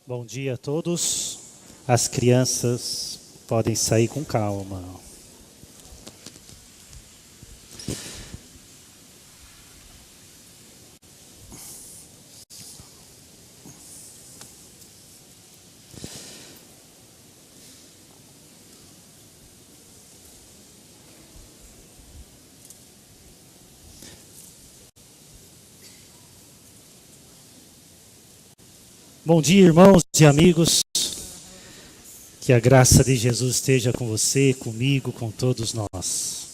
Bom dia a todos. As crianças podem sair com calma. Bom dia, irmãos e amigos. Que a graça de Jesus esteja com você, comigo, com todos nós.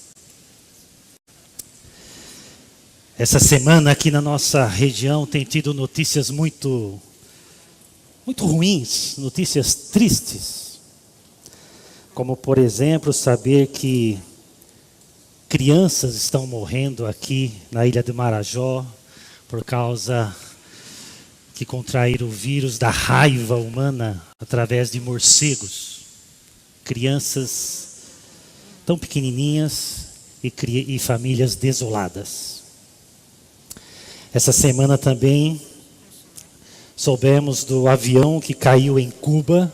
Essa semana aqui na nossa região tem tido notícias muito ruins, notícias tristes. Como, por exemplo, saber que crianças estão morrendo aqui na ilha de Marajó por causa que contraíram o vírus da raiva humana através de morcegos. Crianças tão pequenininhas e famílias desoladas. Essa semana também soubemos do avião que caiu em Cuba,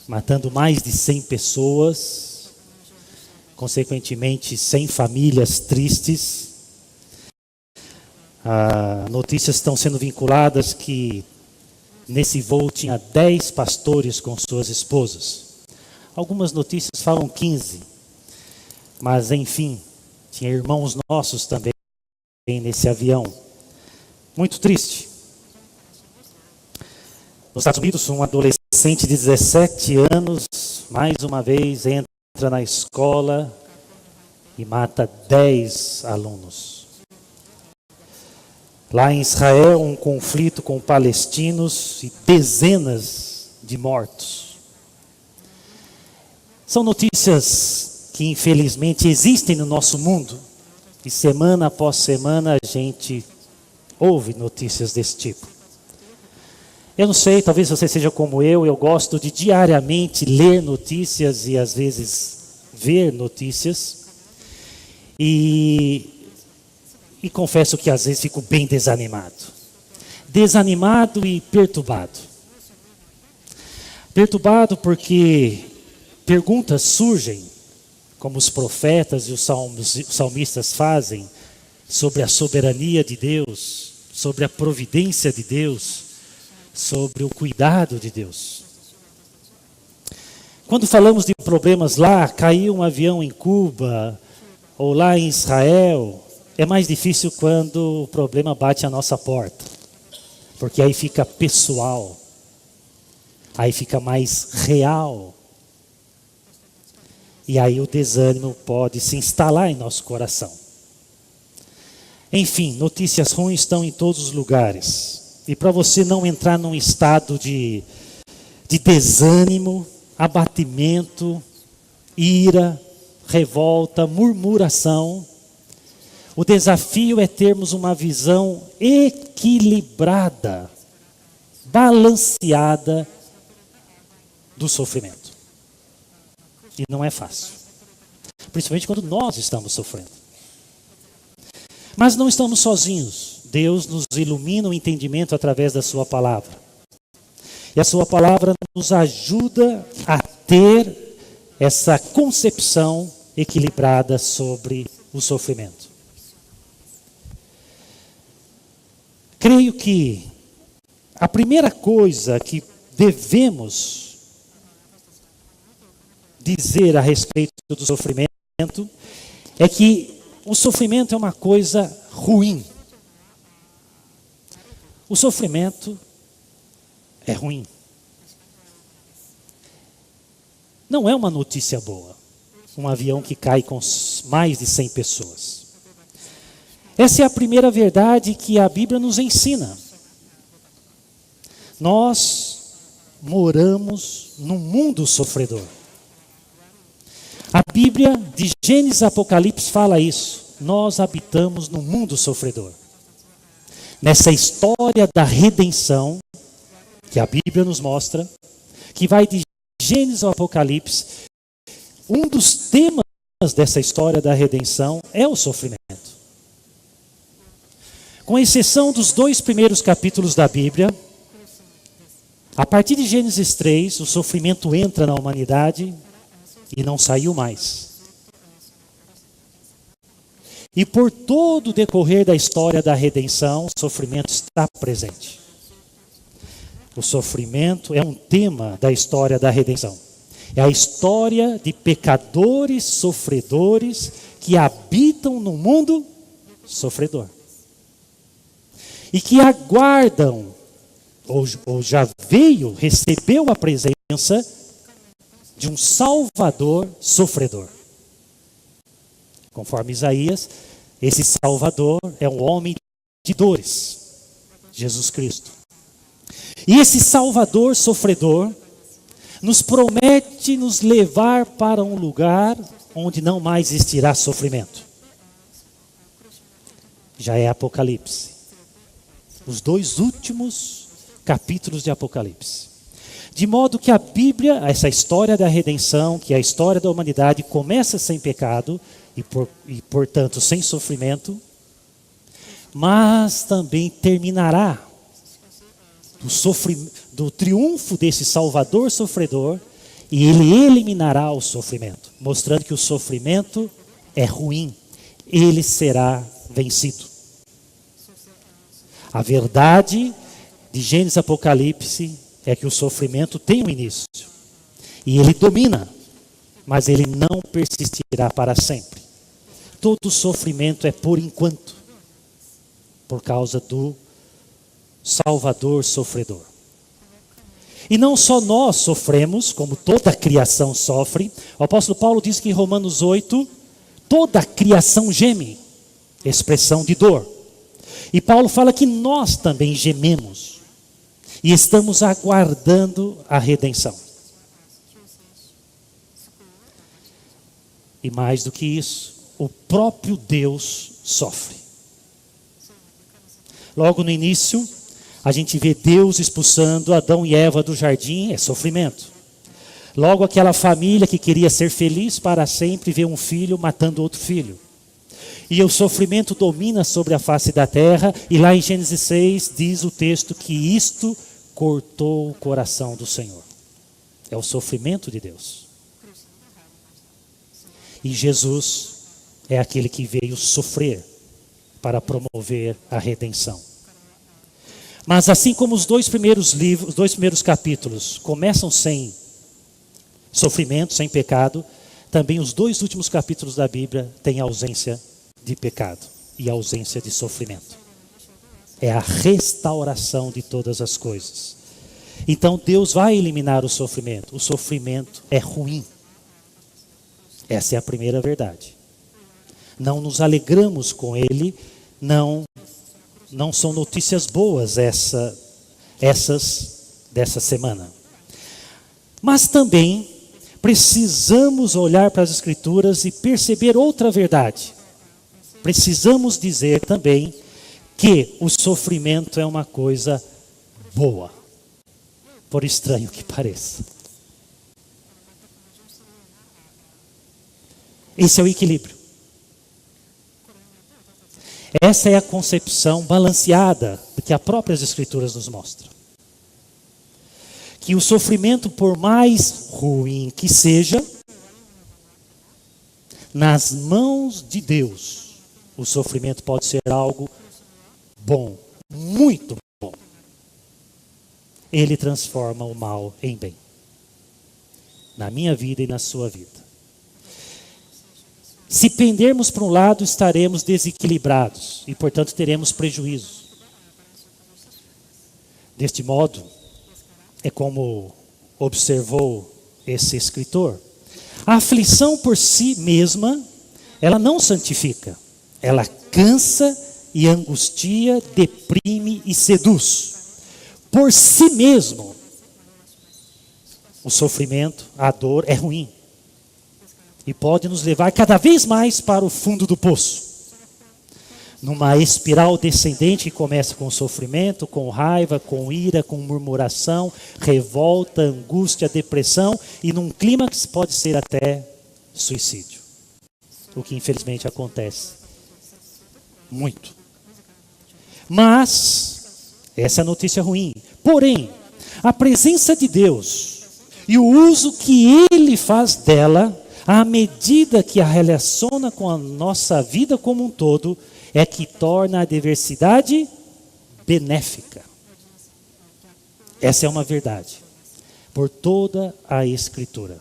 matando mais de 100 pessoas, consequentemente 100 famílias tristes. Notícias estão sendo vinculadas que nesse voo tinha 10 pastores com suas esposas. Algumas notícias falam 15, mas enfim, tinha irmãos nossos também nesse avião. Muito triste. Nos Estados Unidos, um adolescente de 17 anos, mais uma vez, entra na escola e mata 10 alunos. Lá em Israel, um conflito com palestinos e dezenas de mortos. São notícias que infelizmente existem no nosso mundo. E semana após semana a gente ouve notícias desse tipo. Eu não sei, talvez você seja como eu gosto de diariamente ler notícias e às vezes ver notícias. E confesso que às vezes fico bem desanimado. Desanimado e perturbado. Perturbado porque perguntas surgem, como os profetas e os salmistas fazem, sobre a soberania de Deus, sobre a providência de Deus, sobre o cuidado de Deus. Quando falamos de problemas lá, caiu um avião em Cuba, ou lá em Israel, é mais difícil quando o problema bate à nossa porta, porque aí fica pessoal, aí fica mais real. E aí o desânimo pode se instalar em nosso coração. Enfim, notícias ruins estão em todos os lugares. E para você não entrar num estado de desânimo, abatimento, ira, revolta, murmuração, o desafio é termos uma visão equilibrada, balanceada do sofrimento. E não é fácil. Principalmente quando nós estamos sofrendo. Mas não estamos sozinhos. Deus nos ilumina o entendimento através da sua palavra. E a sua palavra nos ajuda a ter essa concepção equilibrada sobre o sofrimento. Creio que a primeira coisa que devemos dizer a respeito do sofrimento é que o sofrimento é uma coisa ruim. O sofrimento é ruim. Não é uma notícia boa. Um avião que cai com mais de 100 pessoas. Essa é a primeira verdade que a Bíblia nos ensina. Nós moramos num mundo sofredor. A Bíblia, de Gênesis a Apocalipse, fala isso. Nós habitamos num mundo sofredor. Nessa história da redenção, que a Bíblia nos mostra, que vai de Gênesis ao Apocalipse, um dos temas dessa história da redenção é o sofrimento. Com exceção dos 2 primeiros capítulos da Bíblia, A partir de Gênesis 3, o sofrimento entra na humanidade e não saiu mais. E por todo o decorrer da história da redenção, o sofrimento está presente. O sofrimento é um tema da história da redenção. É a história de pecadores sofredores que habitam no mundo sofredor. E que aguardam, ou já recebeu a presença de um Salvador sofredor. Conforme Isaías, esse Salvador é um homem de dores, Jesus Cristo. E esse Salvador sofredor nos promete nos levar para um lugar onde não mais existirá sofrimento. Já é Apocalipse. Os 2 últimos capítulos de Apocalipse. De modo que a Bíblia, essa história da redenção, que é a história da humanidade, começa sem pecado e portanto, sem sofrimento, mas também terminará do triunfo desse Salvador sofredor, e ele eliminará o sofrimento, mostrando que o sofrimento é ruim, ele será vencido. A verdade de Gênesis e Apocalipse é que o sofrimento tem um início, e ele domina, mas ele não persistirá para sempre. Todo sofrimento é por enquanto, por causa do Salvador sofredor. E não só nós sofremos, como toda a criação sofre. O apóstolo Paulo diz que em Romanos 8, toda a criação geme, expressão de dor. E Paulo fala que nós também gememos, e estamos aguardando a redenção. E mais do que isso, o próprio Deus sofre. Logo no início, a gente vê Deus expulsando Adão e Eva do jardim, é sofrimento. Logo aquela família que queria ser feliz para sempre, vê um filho matando outro filho. E o sofrimento domina sobre a face da terra, e lá em Gênesis 6 diz o texto que isto cortou o coração do Senhor. É o sofrimento de Deus. E Jesus é aquele que veio sofrer para promover a redenção. Mas assim como os 2 primeiros livros, os 2 primeiros capítulos começam sem sofrimento, sem pecado, também os 2 últimos capítulos da Bíblia têm ausência de pecado e ausência de sofrimento. É a restauração de todas as coisas. Então Deus vai eliminar o sofrimento. O sofrimento é ruim. Essa é a primeira verdade. Não nos alegramos com ele, não são notícias boas essas dessa semana. Mas também precisamos olhar para as Escrituras e perceber outra verdade. Precisamos dizer também que o sofrimento é uma coisa boa, por estranho que pareça. Esse é o equilíbrio. Essa é a concepção balanceada que as próprias Escrituras nos mostram. Que o sofrimento, por mais ruim que seja, nas mãos de Deus, o sofrimento pode ser algo bom, muito bom. Ele transforma o mal em bem. Na minha vida e na sua vida. Se pendermos para um lado, estaremos desequilibrados e, portanto, teremos prejuízo. Deste modo, é como observou esse escritor, a aflição por si mesma, ela não santifica. Ela cansa e angustia, deprime e seduz. Por si mesmo, o sofrimento, a dor é ruim. E pode nos levar cada vez mais para o fundo do poço. Numa espiral descendente que começa com sofrimento, com raiva, com ira, com murmuração, revolta, angústia, depressão, e num clímax pode ser até suicídio. O que infelizmente acontece muito. Mas, essa é a notícia ruim. Porém, A presença de Deus e o uso que Ele faz dela, à medida que a relaciona com a nossa vida como um todo, é que torna a adversidade benéfica. Essa é uma verdade, por toda a Escritura.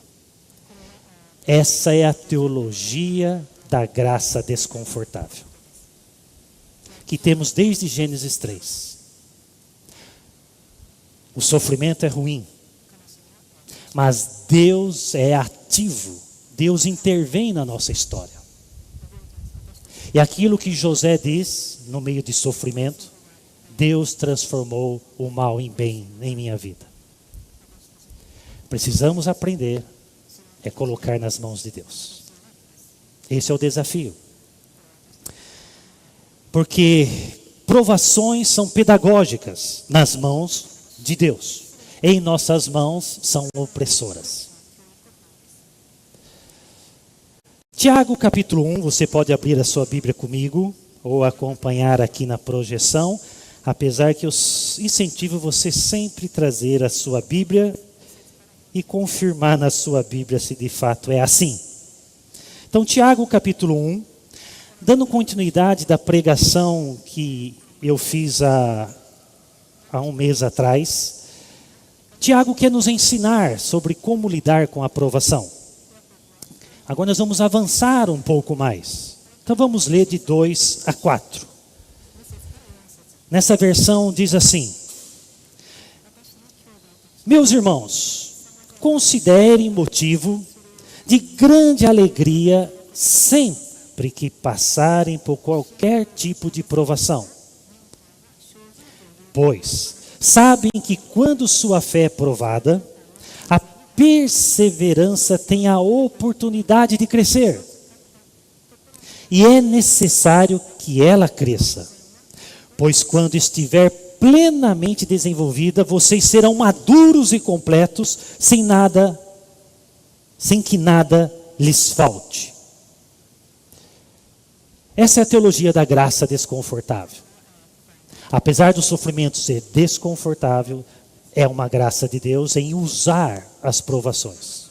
Essa é a teologia da graça desconfortável, que temos desde Gênesis 3. O sofrimento é ruim, mas Deus é ativo, Deus intervém na nossa história. E aquilo que José diz, no meio de sofrimento, Deus transformou o mal em bem em minha vida. Precisamos aprender a colocar nas mãos de Deus. Esse é o desafio. Porque provações são pedagógicas nas mãos de Deus. Em nossas mãos são opressoras. Tiago capítulo 1, você pode abrir a sua Bíblia comigo ou acompanhar aqui na projeção, apesar que eu incentivo você sempre trazer a sua Bíblia e confirmar na sua Bíblia se de fato é assim. Então, Tiago capítulo 1, dando continuidade da pregação que eu fiz há um mês atrás, Tiago quer nos ensinar sobre como lidar com a provação. Agora nós vamos avançar um pouco mais. Então vamos ler de 2 a 4. Nessa versão diz assim: Meus irmãos, considerem motivo de grande alegria sempre que passarem por qualquer tipo de provação. Pois sabem que quando sua fé é provada, a perseverança tem a oportunidade de crescer. E é necessário que ela cresça, pois quando estiver plenamente desenvolvida, vocês serão maduros e completos, sem que nada lhes falte. Essa é a teologia da graça desconfortável. Apesar do sofrimento ser desconfortável, é uma graça de Deus em usar as provações.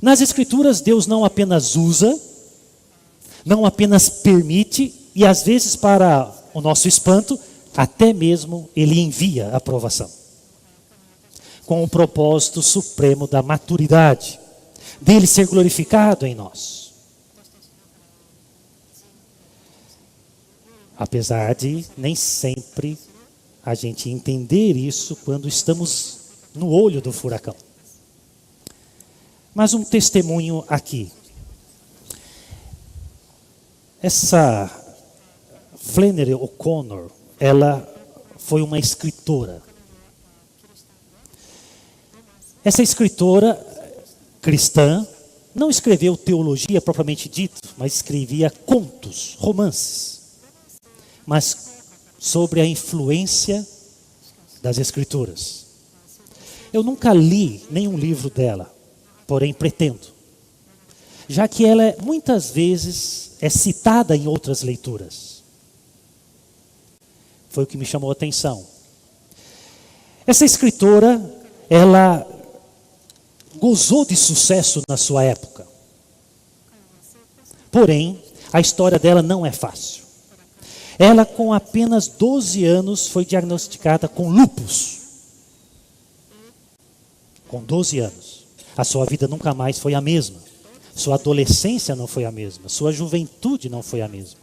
Nas Escrituras, Deus não apenas usa, não apenas permite, e às vezes, para o nosso espanto, até mesmo Ele envia a provação. Com o propósito supremo da maturidade, dele ser glorificado em nós. Apesar de nem sempre a gente entender isso quando estamos no olho do furacão. Mas um testemunho aqui. Essa Flannery O'Connor, ela foi uma escritora. Essa escritora cristã não escreveu teologia propriamente dito, mas escrevia contos, romances. Mas sobre a influência das Escrituras. Eu nunca li nenhum livro dela, porém pretendo. Já que ela muitas vezes é citada em outras leituras. Foi o que me chamou a atenção. Essa escritora, ela gozou de sucesso na sua época. Porém, a história dela não é fácil. Ela, com apenas 12 anos, foi diagnosticada com lúpus. Com 12 anos. A sua vida nunca mais foi a mesma. Sua adolescência não foi a mesma. Sua juventude não foi a mesma.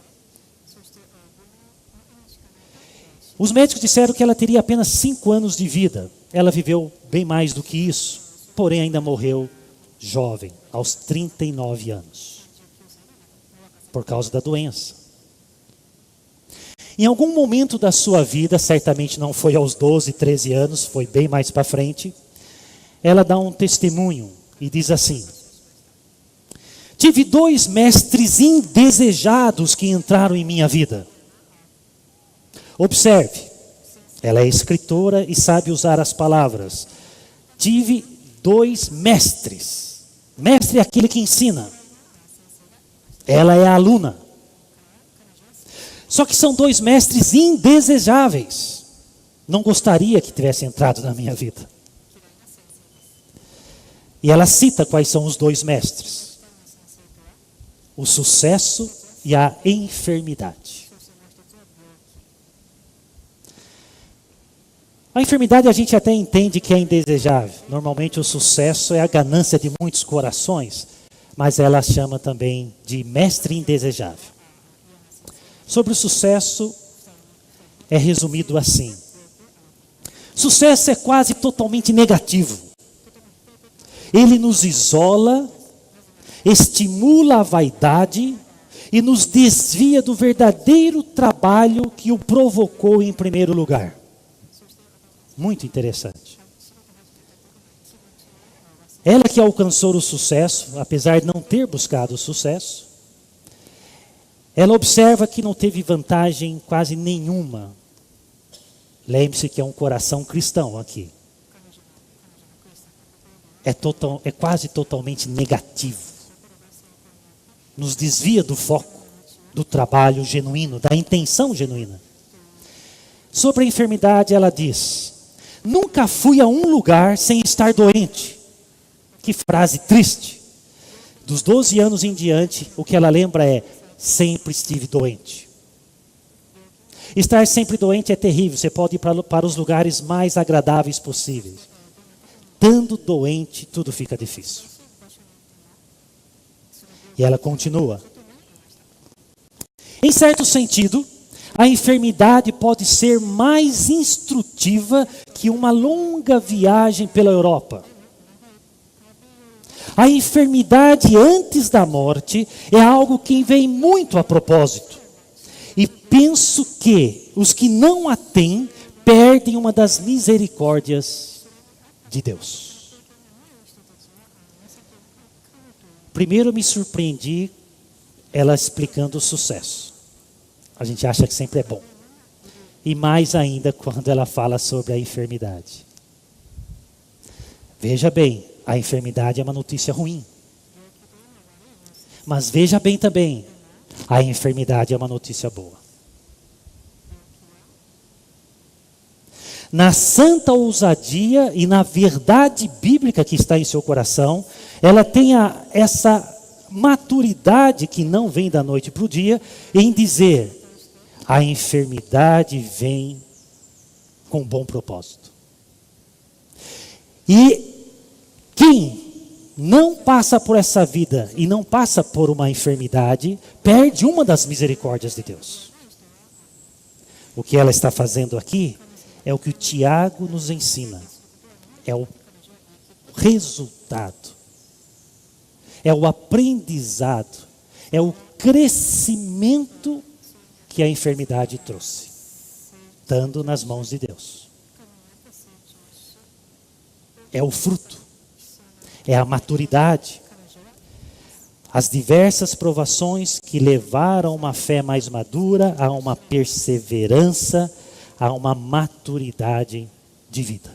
Os médicos disseram que ela teria apenas 5 anos de vida. Ela viveu bem mais do que isso. Porém, ainda morreu jovem, aos 39 anos. Por causa da doença. Em algum momento da sua vida, certamente não foi aos 12, 13 anos, foi bem mais para frente, ela dá um testemunho e diz assim: tive 2 mestres indesejados que entraram em minha vida. Observe, ela é escritora e sabe usar as palavras. Tive 2 mestres. Mestre é aquele que ensina. Ela é a aluna. Só que são 2 mestres indesejáveis. Não gostaria que tivesse entrado na minha vida. E ela cita quais são os dois mestres: o sucesso e a enfermidade. A enfermidade a gente até entende que é indesejável. Normalmente o sucesso é a ganância de muitos corações, mas ela chama também de mestre indesejável. Sobre o sucesso, é resumido assim: sucesso é quase totalmente negativo. Ele nos isola, estimula a vaidade e nos desvia do verdadeiro trabalho que o provocou em primeiro lugar. Muito interessante. Ela que alcançou o sucesso, apesar de não ter buscado o sucesso, ela observa que não teve vantagem quase nenhuma. Lembre-se que é um coração cristão aqui. É quase totalmente negativo. Nos desvia do foco, do trabalho genuíno, da intenção genuína. Sobre a enfermidade, ela diz: nunca fui a um lugar sem estar doente. Que frase triste. Dos 12 anos em diante, o que ela lembra é: sempre estive doente. Estar sempre doente é terrível. Você pode ir para os lugares mais agradáveis possíveis. Estando doente, tudo fica difícil. E ela continua: em certo sentido, a enfermidade pode ser mais instrutiva que uma longa viagem pela Europa. A enfermidade antes da morte é algo que vem muito a propósito. E penso que os que não a têm perdem uma das misericórdias de Deus. Primeiro me surpreendi ela explicando o sucesso. A gente acha que sempre é bom. E mais ainda quando ela fala sobre a enfermidade. Veja bem, a enfermidade é uma notícia ruim. Mas veja bem também, a enfermidade é uma notícia boa. Na santa ousadia e na verdade bíblica que está em seu coração, ela tem essa maturidade que não vem da noite para o dia, em dizer: a enfermidade vem com bom propósito. E quem não passa por essa vida e não passa por uma enfermidade, perde uma das misericórdias de Deus. O que ela está fazendo aqui é o que o Tiago nos ensina. É o resultado. É o aprendizado. É o crescimento que a enfermidade trouxe, estando nas mãos de Deus. É o fruto. É a maturidade. As diversas provações que levaram a uma fé mais madura, a uma perseverança, a uma maturidade de vida.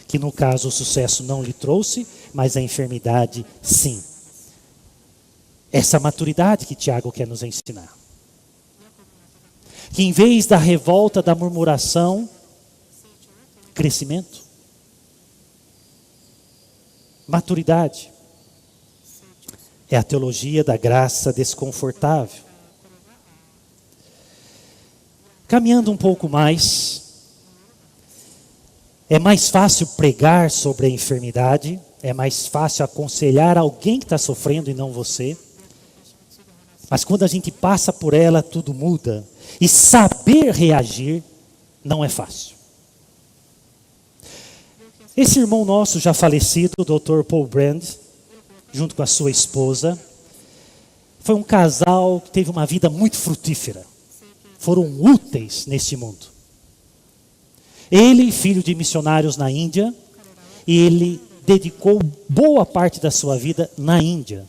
Que no caso o sucesso não lhe trouxe, mas a enfermidade sim. Essa maturidade que Tiago quer nos ensinar. Que em vez da revolta, da murmuração, crescimento. Maturidade. É a teologia da graça desconfortável. Caminhando um pouco mais, é mais fácil pregar sobre a enfermidade, é mais fácil aconselhar alguém que está sofrendo e não você. Mas quando a gente passa por ela, tudo muda. E saber reagir não é fácil. Esse irmão nosso já falecido, o Dr. Paul Brand, junto com a sua esposa, foi um casal que teve uma vida muito frutífera. Foram úteis neste mundo. Ele, filho de missionários na Índia, e ele dedicou boa parte da sua vida na Índia,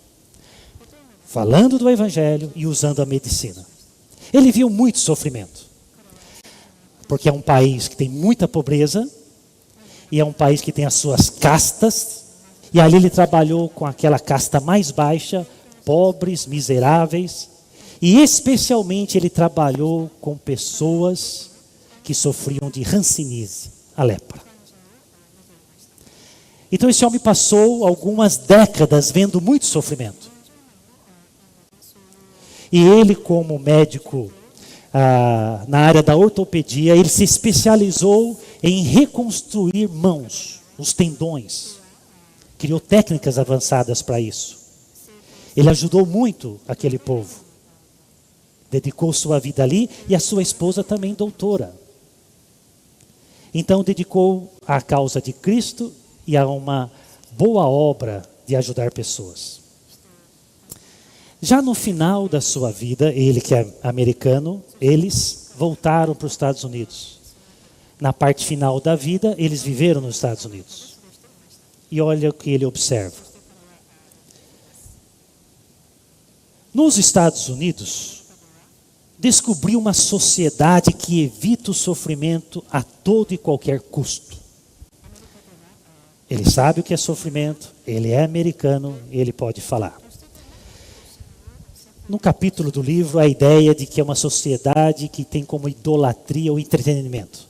falando do Evangelho e usando a medicina. Ele viu muito sofrimento, porque é um país que tem muita pobreza, e é um país que tem as suas castas, e ali ele trabalhou com aquela casta mais baixa, pobres, miseráveis, e especialmente ele trabalhou com pessoas que sofriam de hanseníase, a lepra. Então esse homem passou algumas décadas vendo muito sofrimento. E ele, como médico na área da ortopedia, ele se especializou em reconstruir mãos, os tendões. Criou técnicas avançadas para isso. Ele ajudou muito aquele povo. Dedicou sua vida ali e a sua esposa também doutora. Então dedicou à causa de Cristo e a uma boa obra de ajudar pessoas. Já no final da sua vida, ele que é americano, eles voltaram para os Estados Unidos. Na parte final da vida, eles viveram nos Estados Unidos. E olha o que ele observa. Nos Estados Unidos, descobriu uma sociedade que evita o sofrimento a todo e qualquer custo. Ele sabe o que é sofrimento, ele é americano, ele pode falar. No capítulo do livro, a ideia de que é uma sociedade que tem como idolatria o entretenimento.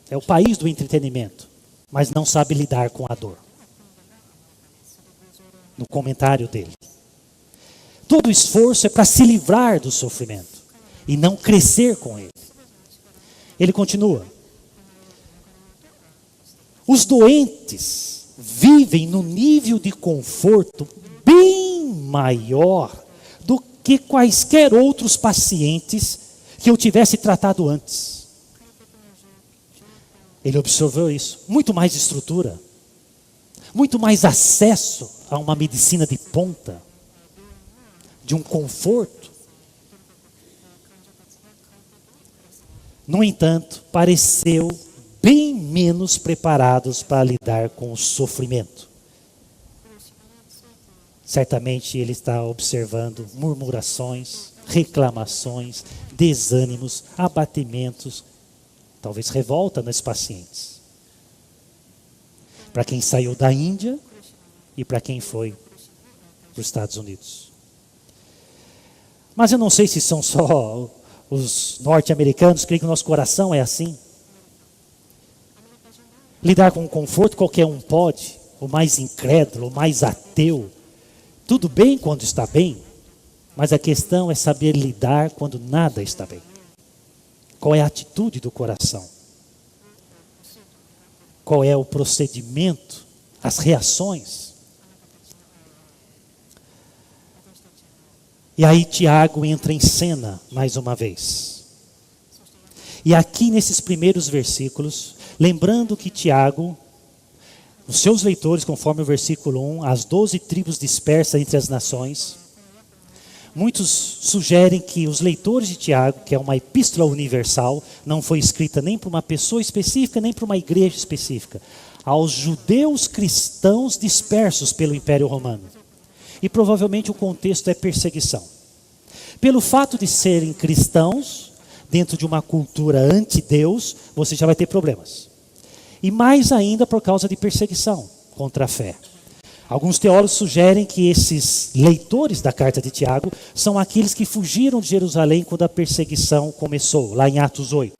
É o país do entretenimento, mas não sabe lidar com a dor. No comentário dele. Todo o esforço é para se livrar do sofrimento e não crescer com ele. Ele continua. Os doentes vivem no nível de conforto bem maior do que quaisquer outros pacientes que eu tivesse tratado antes. Ele observou isso. Muito mais estrutura. Muito mais acesso a uma medicina de ponta. De um conforto. No entanto, pareceu bem menos preparados para lidar com o sofrimento. Certamente ele está observando murmurações, reclamações, desânimos, abatimentos, talvez revolta nesses pacientes. Para quem saiu da Índia e para quem foi para os Estados Unidos. Mas eu não sei se são só os norte-americanos, creio que o nosso coração é assim. Lidar com o conforto qualquer um pode, o mais incrédulo, o mais ateu. Tudo bem quando está bem, mas a questão é saber lidar quando nada está bem. Qual é a atitude do coração? Qual é o procedimento, as reações? E aí Tiago entra em cena mais uma vez. E aqui nesses primeiros versículos, lembrando que Tiago, os seus leitores, conforme o versículo 1, as 12 tribos dispersas entre as nações, muitos sugerem que os leitores de Tiago, que é uma epístola universal, não foi escrita nem para uma pessoa específica, nem para uma igreja específica, aos judeus cristãos dispersos pelo Império Romano. E provavelmente o contexto é perseguição. Pelo fato de serem cristãos, dentro de uma cultura anti-Deus, você já vai ter problemas. E mais ainda por causa de perseguição contra a fé. Alguns teólogos sugerem que esses leitores da carta de Tiago são aqueles que fugiram de Jerusalém quando a perseguição começou, lá em Atos 8.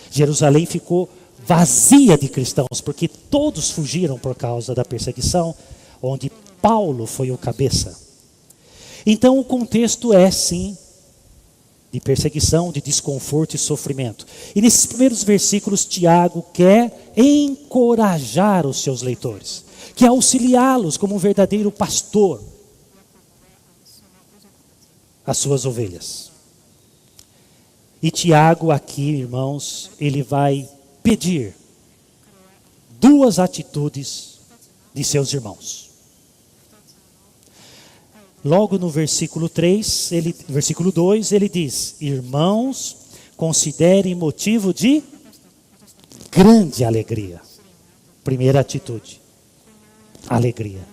Jerusalém ficou vazia de cristãos, porque todos fugiram por causa da perseguição, onde Paulo foi o cabeça. Então o contexto é sim de perseguição, de desconforto e sofrimento. E nesses primeiros versículos, Tiago quer encorajar os seus leitores, quer auxiliá-los como um verdadeiro pastor às suas ovelhas. E Tiago aqui, irmãos, ele vai pedir duas atitudes de seus irmãos. Logo no versículo 3, versículo 2, ele diz: irmãos, considerem motivo de grande alegria. Primeira atitude, alegria.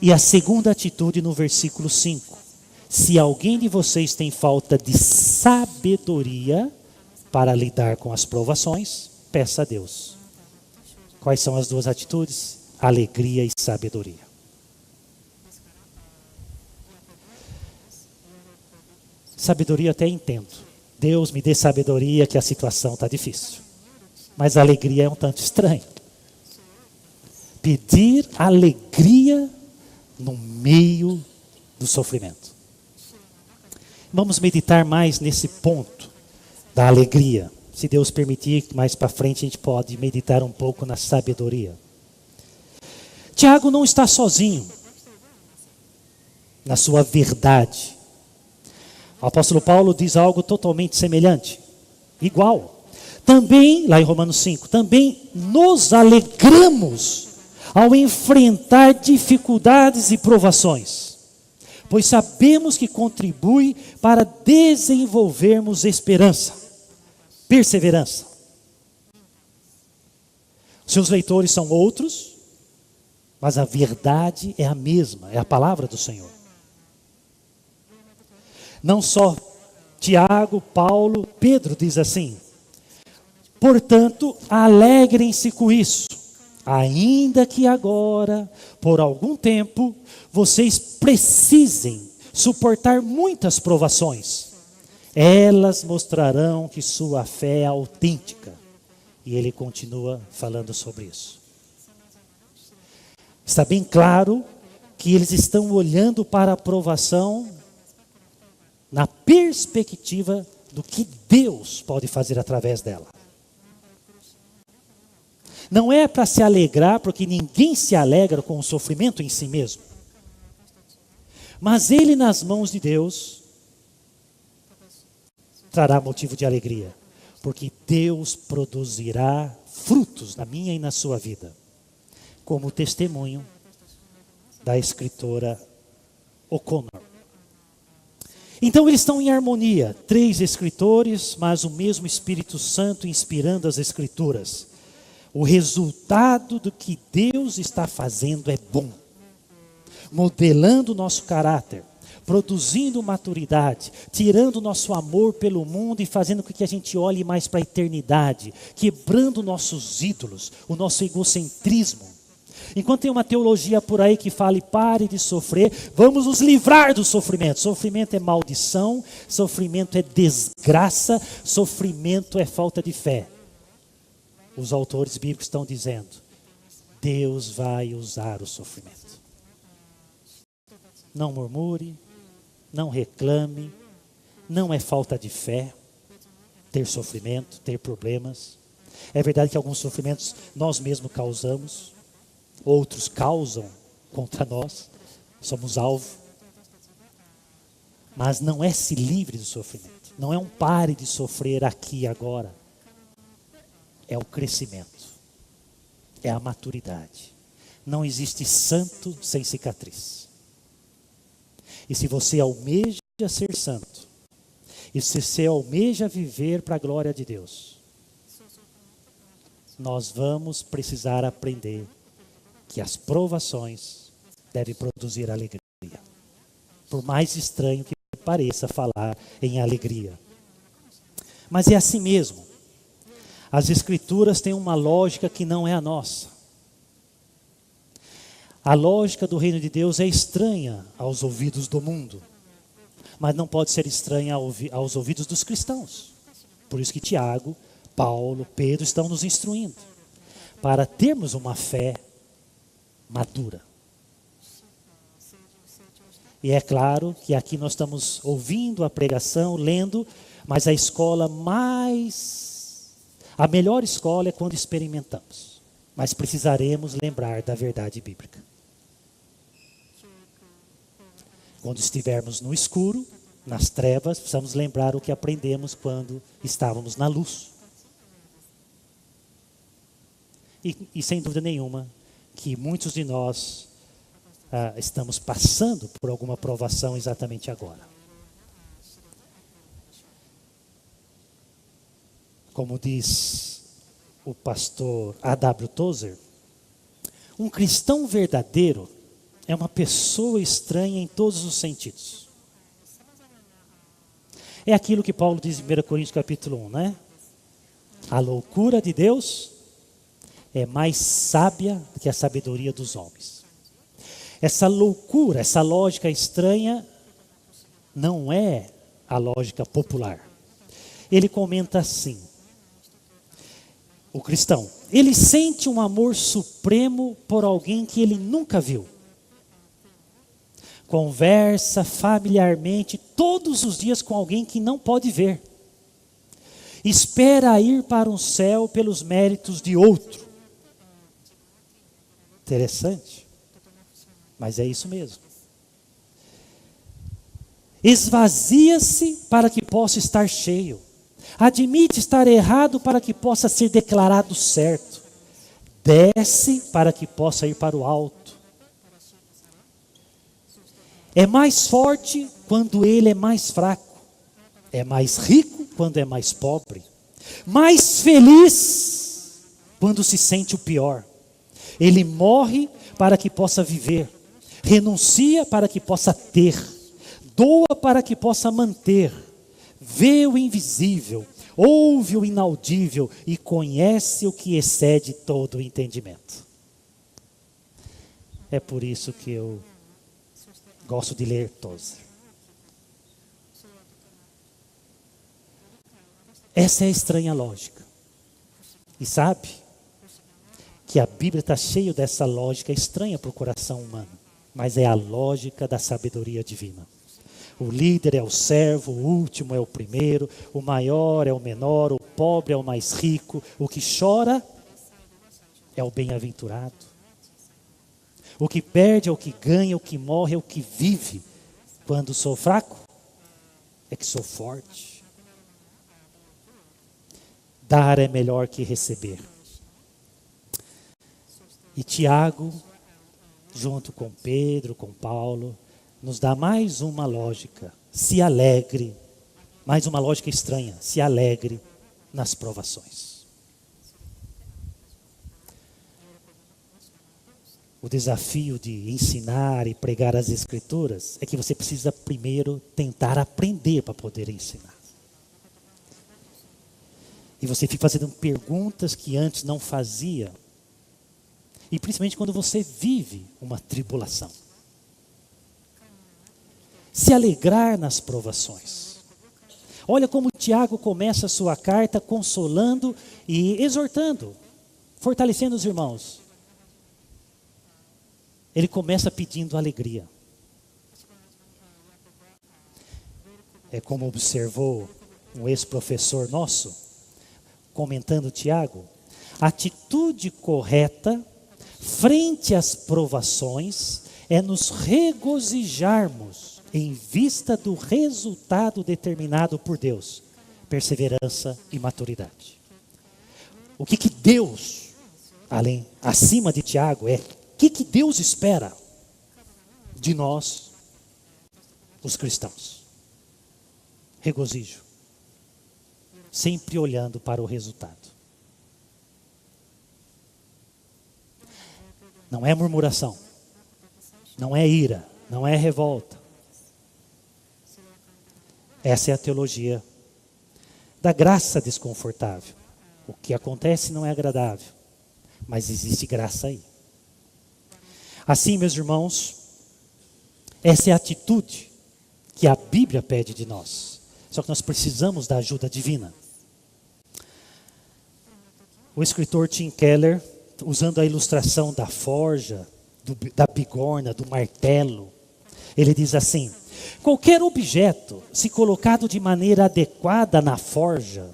E a segunda atitude no versículo 5. Se alguém de vocês tem falta de sabedoria para lidar com as provações, peça a Deus. Quais são as duas atitudes? Alegria e sabedoria. Sabedoria eu até entendo. Deus me dê sabedoria que a situação está difícil. Mas a alegria é um tanto estranho. Pedir alegria no meio do sofrimento. Vamos meditar mais nesse ponto da alegria. Se Deus permitir, mais para frente a gente pode meditar um pouco na sabedoria. Tiago não está sozinho na sua verdade. O apóstolo Paulo diz algo totalmente semelhante, igual. Também, lá em Romanos 5, também nos alegramos ao enfrentar dificuldades e provações, pois sabemos que contribui para desenvolvermos esperança, perseverança. Seus leitores são outros, mas a verdade é a mesma, é a palavra do Senhor. Não só Tiago, Paulo, Pedro diz assim: portanto, alegrem-se com isso, ainda que agora, por algum tempo, vocês precisem suportar muitas provações. Elas mostrarão que sua fé é autêntica. E ele continua falando sobre isso. Está bem claro que eles estão olhando para a provação na perspectiva do que Deus pode fazer através dela. Não é para se alegrar, porque ninguém se alegra com o sofrimento em si mesmo. Mas ele nas mãos de Deus trará motivo de alegria, porque Deus produzirá frutos na minha e na sua vida, como o testemunho da escritora O'Connor. Então eles estão em harmonia, 3 escritores, mas o mesmo Espírito Santo inspirando as escrituras. O resultado do que Deus está fazendo é bom, modelando o nosso caráter, produzindo maturidade, tirando o nosso amor pelo mundo e fazendo com que a gente olhe mais para a eternidade, quebrando nossos ídolos, o nosso egocentrismo. Enquanto tem uma teologia por aí que fala: pare de sofrer, vamos nos livrar do sofrimento. Sofrimento é maldição, sofrimento é desgraça, sofrimento é falta de fé. Os autores bíblicos estão dizendo: Deus vai usar o sofrimento. Não murmure, não reclame, não é falta de fé ter sofrimento, ter problemas. É verdade que alguns sofrimentos nós mesmos causamos, outros causam contra nós, somos alvo. Mas não é se livre do sofrimento, não é um pare de sofrer aqui e agora. É o crescimento, é a maturidade. Não existe santo sem cicatriz. E se você almeja ser santo, e se você almeja viver para a glória de Deus, nós vamos precisar aprender que as provações devem produzir alegria. Por mais estranho que pareça falar em alegria. Mas é assim mesmo. As Escrituras têm uma lógica que não é a nossa. A lógica do reino de Deus é estranha aos ouvidos do mundo, mas não pode ser estranha aos ouvidos dos cristãos. Por isso que Tiago, Paulo, Pedro estão nos instruindo para termos uma fé madura. E é claro que aqui nós estamos ouvindo a pregação, lendo, mas a melhor escola é quando experimentamos. Mas precisaremos lembrar da verdade bíblica. Quando estivermos no escuro, nas trevas, precisamos lembrar o que aprendemos quando estávamos na luz. E sem dúvida nenhuma, que muitos de nós estamos passando por alguma provação exatamente agora. Como diz o pastor A.W. Tozer, um cristão verdadeiro é uma pessoa estranha em todos os sentidos. É aquilo que Paulo diz em 1 Coríntios capítulo 1, né? A loucura de Deus é mais sábia do que a sabedoria dos homens. Essa loucura, essa lógica estranha, não é a lógica popular. ele comenta assim, o cristão, ele sente um amor supremo por alguém que ele nunca viu. Conversa familiarmente todos os dias com alguém que não pode ver. Espera ir para um céu pelos méritos de outro. Interessante, mas é isso mesmo. Esvazia-se para que possa estar cheio. Admite estar errado para que possa ser declarado certo. Desce para que possa ir para o alto. É mais forte quando ele é mais fraco. É mais rico quando é mais pobre. Mais feliz quando se sente o pior. Ele morre para que possa viver. Renuncia para que possa ter. Doa para que possa manter. Vê o invisível, ouve o inaudível e conhece o que excede todo o entendimento. É por isso que eu gosto de ler Tozer. Essa é a estranha lógica. E sabe que a Bíblia está cheia dessa lógica estranha para o coração humano. Mas é a lógica da sabedoria divina. O líder é o servo, o último é o primeiro, o maior é o menor, o pobre é o mais rico, o que chora é o bem-aventurado. O que perde é o que ganha, o que morre é o que vive. Quando sou fraco, é que sou forte. Dar é melhor que receber. E Tiago, junto com Pedro, com Paulo, nos dá mais uma lógica. Se alegre, mais uma lógica estranha. Se alegre nas provações. O desafio de ensinar e pregar as Escrituras é que você precisa primeiro tentar aprender para poder ensinar. E você fica fazendo perguntas que antes não fazia. E principalmente quando você vive uma tribulação. Se alegrar nas provações. Olha como Tiago começa a sua carta consolando e exortando, fortalecendo os irmãos. Ele começa pedindo alegria. É como observou um ex-professor nosso, comentando Tiago, atitude correta frente às provações é nos regozijarmos em vista do resultado determinado por Deus, perseverança e maturidade. O que Deus, acima de Tiago, o que Deus espera de nós, os cristãos? Regozijo, sempre olhando para o resultado. Não é murmuração, não é ira, não é revolta. Essa é a teologia da graça desconfortável. O que acontece não é agradável, mas existe graça aí. Assim, meus irmãos, essa é a atitude que a Bíblia pede de nós. Só que nós precisamos da ajuda divina. O escritor Tim Keller, usando a ilustração da forja, da bigorna, do martelo, ele diz assim: qualquer objeto, se colocado de maneira adequada na forja,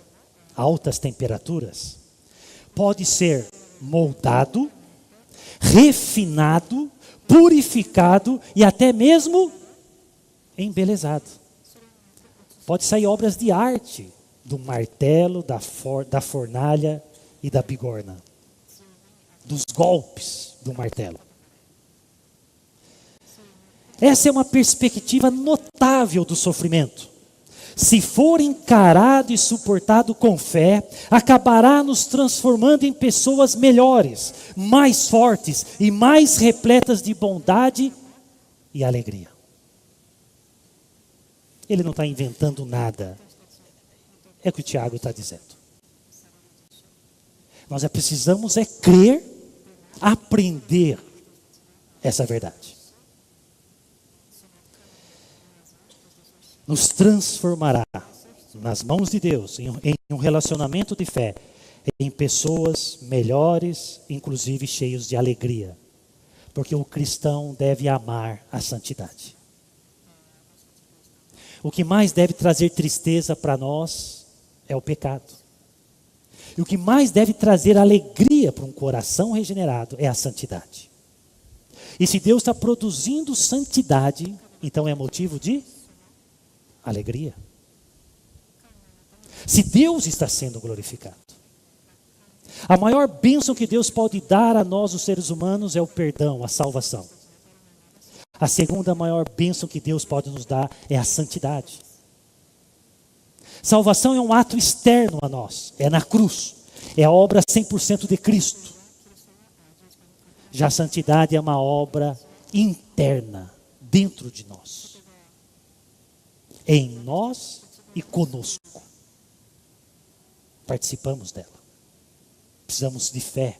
a altas temperaturas, pode ser moldado, refinado, purificado e até mesmo embelezado. Pode sair obras de arte do martelo, da fornalha e da bigorna, dos golpes do martelo. Essa é uma perspectiva notável do sofrimento. Se for encarado e suportado com fé, acabará nos transformando em pessoas melhores, mais fortes e mais repletas de bondade e alegria. Ele não está inventando nada. É o que o Tiago está dizendo. Nós precisamos crer, aprender essa verdade. Nos transformará nas mãos de Deus, em um relacionamento de fé, em pessoas melhores, inclusive cheios de alegria. Porque o cristão deve amar a santidade. O que mais deve trazer tristeza para nós é o pecado. E o que mais deve trazer alegria para um coração regenerado é a santidade. E se Deus está produzindo santidade, então é motivo de alegria. Se Deus está sendo glorificado. A maior bênção que Deus pode dar a nós, os seres humanos, é o perdão, a salvação. A segunda maior bênção que Deus pode nos dar é a santidade. Salvação é um ato externo a nós, é na cruz, é a obra 100% de Cristo. Já a santidade é uma obra interna, dentro de nós. É em nós e conosco. Participamos dela. Precisamos de fé,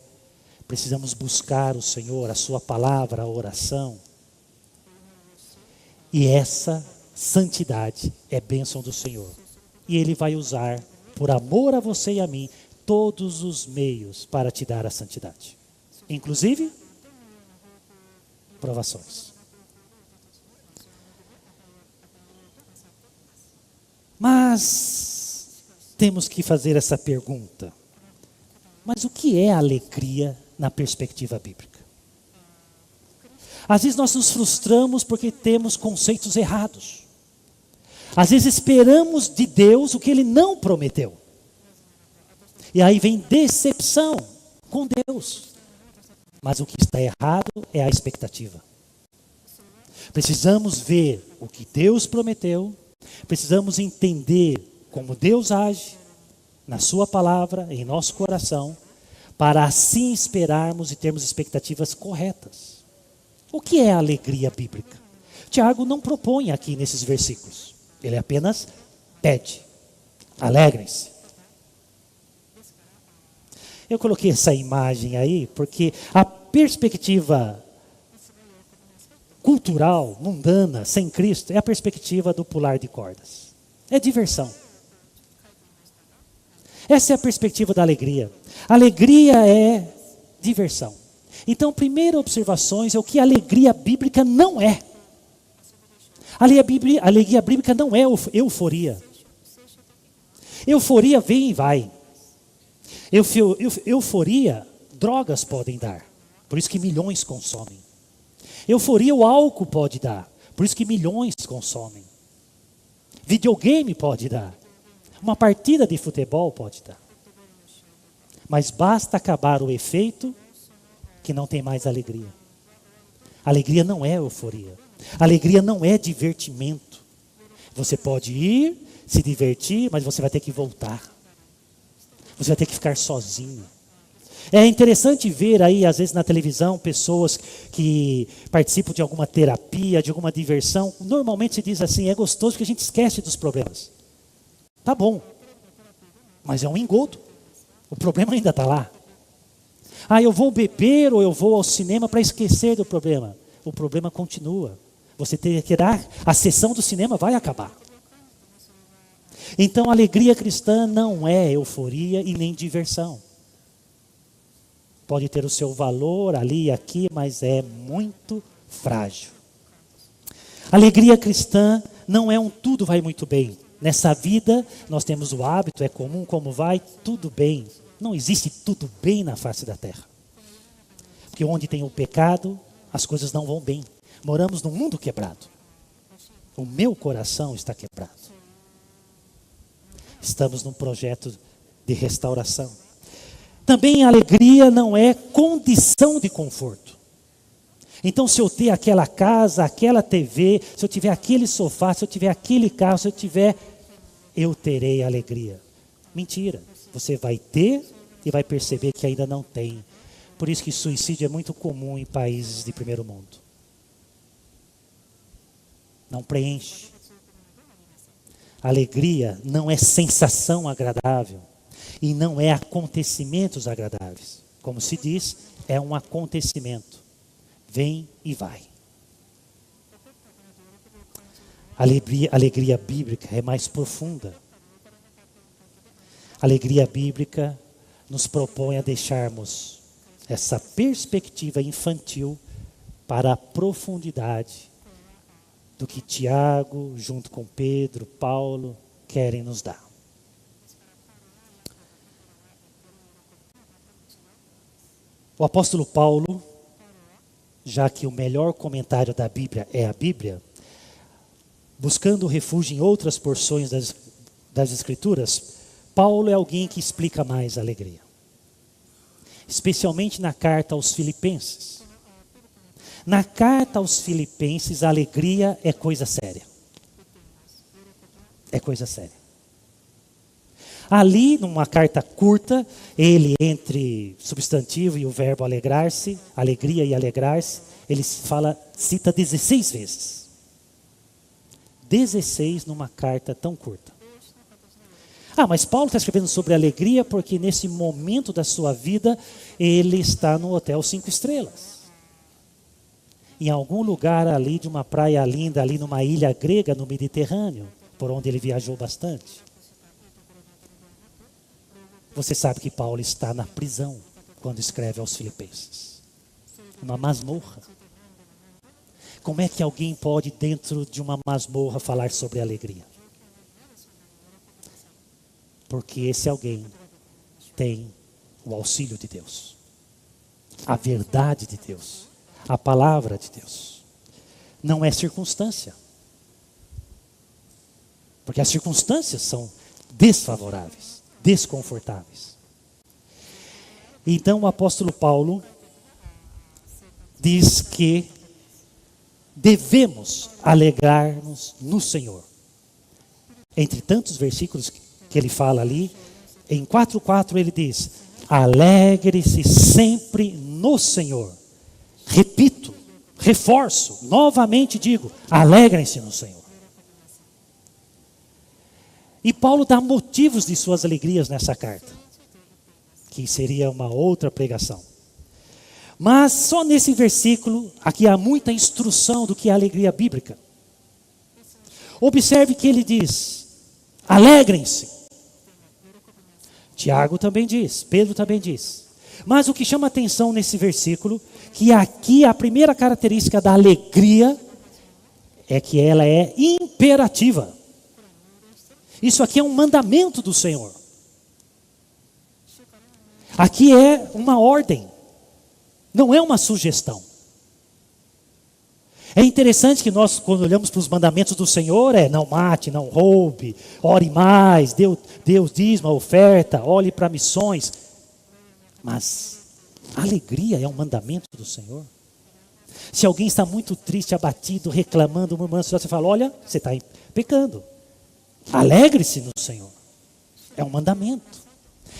precisamos buscar o Senhor, a sua palavra, a oração. E essa santidade é bênção do Senhor. E Ele vai usar, por amor a você e a mim, todos os meios para te dar a santidade. Inclusive, provações. Mas temos que fazer essa pergunta. Mas o que é alegria na perspectiva bíblica? Às vezes nós nos frustramos porque temos conceitos errados. Às vezes esperamos de Deus o que Ele não prometeu. E aí vem decepção com Deus. Mas o que está errado é a expectativa. Precisamos ver o que Deus prometeu. Precisamos entender como Deus age na sua palavra, em nosso coração, para assim esperarmos e termos expectativas corretas. O que é a alegria bíblica? Tiago não propõe aqui nesses versículos. Ele apenas pede. Alegrem-se. Eu coloquei essa imagem aí porque a perspectiva cultural, mundana, sem Cristo, é a perspectiva do pular de cordas. É diversão. Essa é a perspectiva da alegria. Alegria é diversão. Então, primeira observação é o que a alegria bíblica não é. A alegria bíblica não é euforia. Euforia vem e vai. Euforia, drogas podem dar. Por isso que milhões consomem. Euforia, o álcool pode dar. Por isso que milhões consomem. Videogame pode dar. Uma partida de futebol pode dar. Mas basta acabar o efeito que não tem mais alegria. Alegria não é euforia. Alegria não é divertimento. Você pode ir, se divertir, mas você vai ter que voltar. Você vai ter que ficar sozinho. É interessante ver aí, às vezes na televisão, pessoas que participam de alguma terapia, de alguma diversão. Normalmente se diz assim, é gostoso porque a gente esquece dos problemas. Tá bom, mas é um engodo. O problema ainda está lá. Ah, eu vou beber ou eu vou ao cinema para esquecer do problema. O problema continua. Você terá, a sessão do cinema vai acabar. Então a alegria cristã não é euforia e nem diversão. Pode ter o seu valor ali e aqui, mas é muito frágil. Alegria cristã não é um tudo vai muito bem. Nessa vida, nós temos o hábito, é comum, como vai, tudo bem. Não existe tudo bem na face da terra. Porque onde tem o pecado, as coisas não vão bem. Moramos num mundo quebrado. O meu coração está quebrado. Estamos num projeto de restauração. Também a alegria não é condição de conforto. Então, se eu ter aquela casa, aquela TV, se eu tiver aquele sofá, se eu tiver aquele carro, se eu tiver, eu terei alegria. Mentira. Você vai ter e vai perceber que ainda não tem. Por isso que suicídio é muito comum em países de primeiro mundo. Não preenche. Alegria não é sensação agradável. E não é acontecimentos agradáveis. Como se diz, é um acontecimento. Vem e vai. A alegria bíblica é mais profunda. A alegria bíblica nos propõe a deixarmos essa perspectiva infantil para a profundidade do que Tiago, junto com Pedro, Paulo, querem nos dar. O apóstolo Paulo, já que o melhor comentário da Bíblia é a Bíblia, buscando refúgio em outras porções das Escrituras, Paulo é alguém que explica mais a alegria. Especialmente na carta aos Filipenses. Na carta aos Filipenses, a alegria é coisa séria. É coisa séria. Ali, numa carta curta, ele, entre substantivo e o verbo alegrar-se, alegria e alegrar-se, ele cita 16 vezes. 16 numa carta tão curta. Mas Paulo está escrevendo sobre alegria porque nesse momento da sua vida, ele está no hotel 5 estrelas. Em algum lugar ali de uma praia linda, ali numa ilha grega no Mediterrâneo, por onde ele viajou bastante. Você sabe que Paulo está na prisão quando escreve aos Filipenses. Uma masmorra. Como é que alguém pode, dentro de uma masmorra, falar sobre alegria? Porque esse alguém tem o auxílio de Deus. A verdade de Deus. A palavra de Deus. Não é circunstância. Porque as circunstâncias são desfavoráveis, desconfortáveis. Então o apóstolo Paulo diz que devemos alegrar-nos no Senhor. Entre tantos versículos que ele fala ali, em 4:4 ele diz: alegre-se sempre no Senhor. Repito, reforço, novamente digo, alegrem-se no Senhor. E Paulo dá motivos de suas alegrias nessa carta, que seria uma outra pregação. Mas só nesse versículo, aqui há muita instrução do que é a alegria bíblica. Observe que ele diz: alegrem-se. Tiago também diz, Pedro também diz. Mas o que chama atenção nesse versículo, que aqui a primeira característica da alegria é que ela é imperativa. Isso aqui é um mandamento do Senhor. Aqui é uma ordem, não é uma sugestão. É interessante que nós, quando olhamos para os mandamentos do Senhor, não mate, não roube, ore mais, Deus dízima, oferta, olhe para missões. Mas a alegria é um mandamento do Senhor. Se alguém está muito triste, abatido, reclamando, murmurando, você fala: olha, você está pecando. Alegre-se no Senhor. É um mandamento.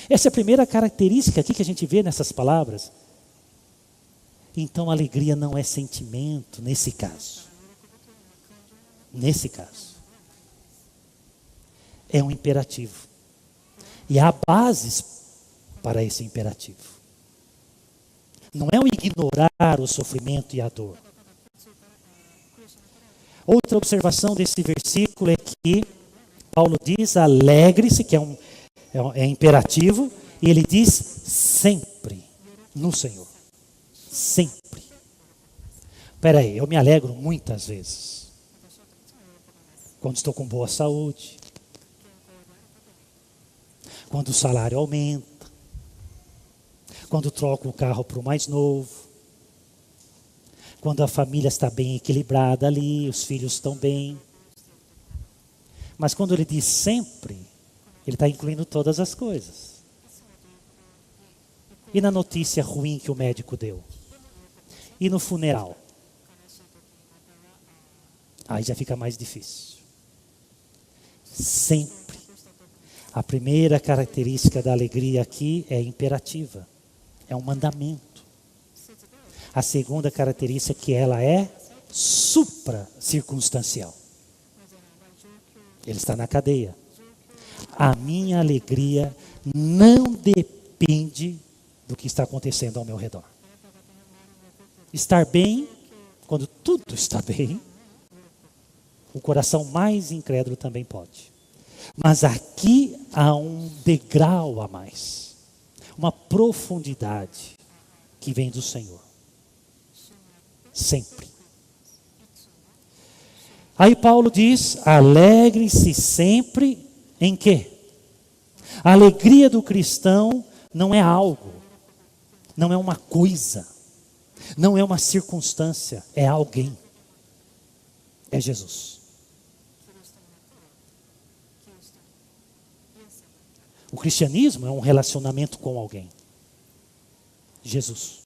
Essa é a primeira característica aqui que a gente vê nessas palavras. Então a alegria não é sentimento nesse caso. Nesse caso. É um imperativo. E há bases para esse imperativo. Não é o ignorar o sofrimento e a dor. Outra observação desse versículo é que Paulo diz: alegre-se, que é imperativo, e ele diz sempre no Senhor. Sempre. Espera aí, eu me alegro muitas vezes. Quando estou com boa saúde. Quando o salário aumenta. Quando troco o carro para o mais novo. Quando a família está bem equilibrada ali, os filhos estão bem. Mas quando ele diz sempre, ele está incluindo todas as coisas. E na notícia ruim que o médico deu? E no funeral? Aí já fica mais difícil. Sempre. A primeira característica da alegria aqui é imperativa. É um mandamento. A segunda característica é que ela é supra-circunstancial. Ele está na cadeia. A minha alegria não depende do que está acontecendo ao meu redor. Estar bem, quando tudo está bem, o coração mais incrédulo também pode. Mas aqui há um degrau a mais, uma profundidade que vem do Senhor. Sempre. Aí Paulo diz: alegre-se sempre em quê? A alegria do cristão não é algo, não é uma coisa, não é uma circunstância, é alguém. É Jesus. O cristianismo é um relacionamento com alguém. Jesus.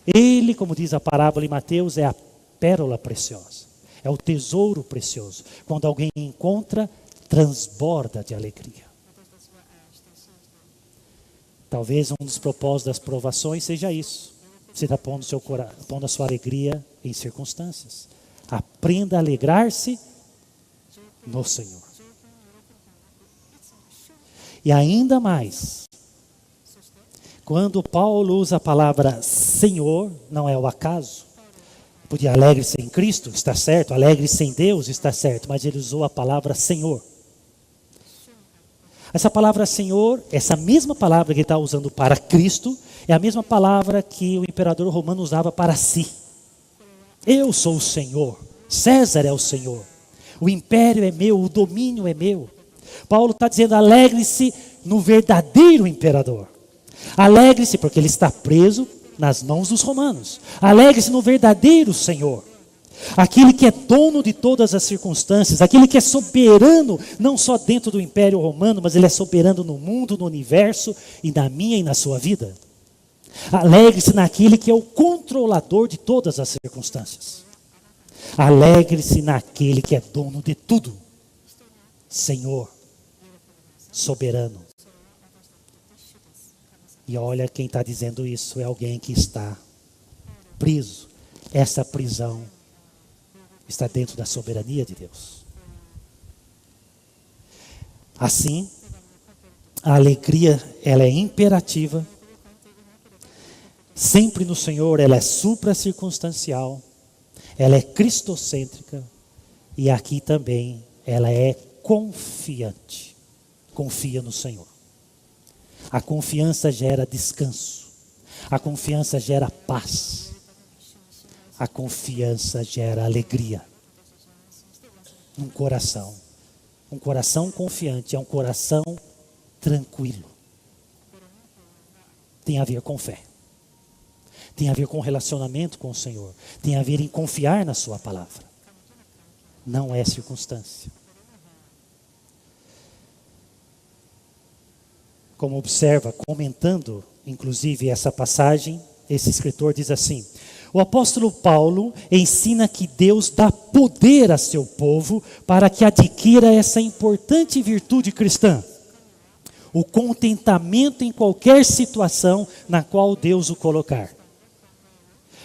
Ele, como diz a parábola em Mateus, é a pérola preciosa. É o tesouro precioso. Quando alguém encontra, transborda de alegria. Talvez um dos propósitos das provações seja isso. Você está pondo a sua alegria em circunstâncias. Aprenda a alegrar-se no Senhor. E ainda mais, quando Paulo usa a palavra Senhor, não é o acaso. Podia alegre-se em Cristo, está certo. Alegre-se em Deus, está certo. Mas ele usou a palavra Senhor. Essa palavra Senhor, essa mesma palavra que ele está usando para Cristo, é a mesma palavra que o imperador romano usava para si. Eu sou o Senhor. César é o Senhor. O império é meu, o domínio é meu. Paulo está dizendo: alegre-se no verdadeiro imperador. Alegre-se porque ele está preso nas mãos dos romanos. Alegre-se no verdadeiro Senhor. Aquele que é dono de todas as circunstâncias. Aquele que é soberano, não só dentro do império romano, mas ele é soberano no mundo, no universo e na minha e na sua vida. Alegre-se naquele que é o controlador de todas as circunstâncias. Alegre-se naquele que é dono de tudo. Senhor, soberano. E olha, quem está dizendo isso é alguém que está preso. Essa prisão está dentro da soberania de Deus. Assim, a alegria, ela é imperativa. Sempre no Senhor, ela é supracircunstancial. Ela é cristocêntrica. E aqui também, ela é confiante. Confia no Senhor. A confiança gera descanso. A confiança gera paz. A confiança gera alegria. Um coração confiante é um coração tranquilo. Tem a ver com fé. Tem a ver com relacionamento com o Senhor. Tem a ver em confiar na sua palavra. Não é circunstância. Como observa, comentando inclusive essa passagem, esse escritor diz assim: o apóstolo Paulo ensina que Deus dá poder a seu povo para que adquira essa importante virtude cristã. O contentamento em qualquer situação na qual Deus o colocar.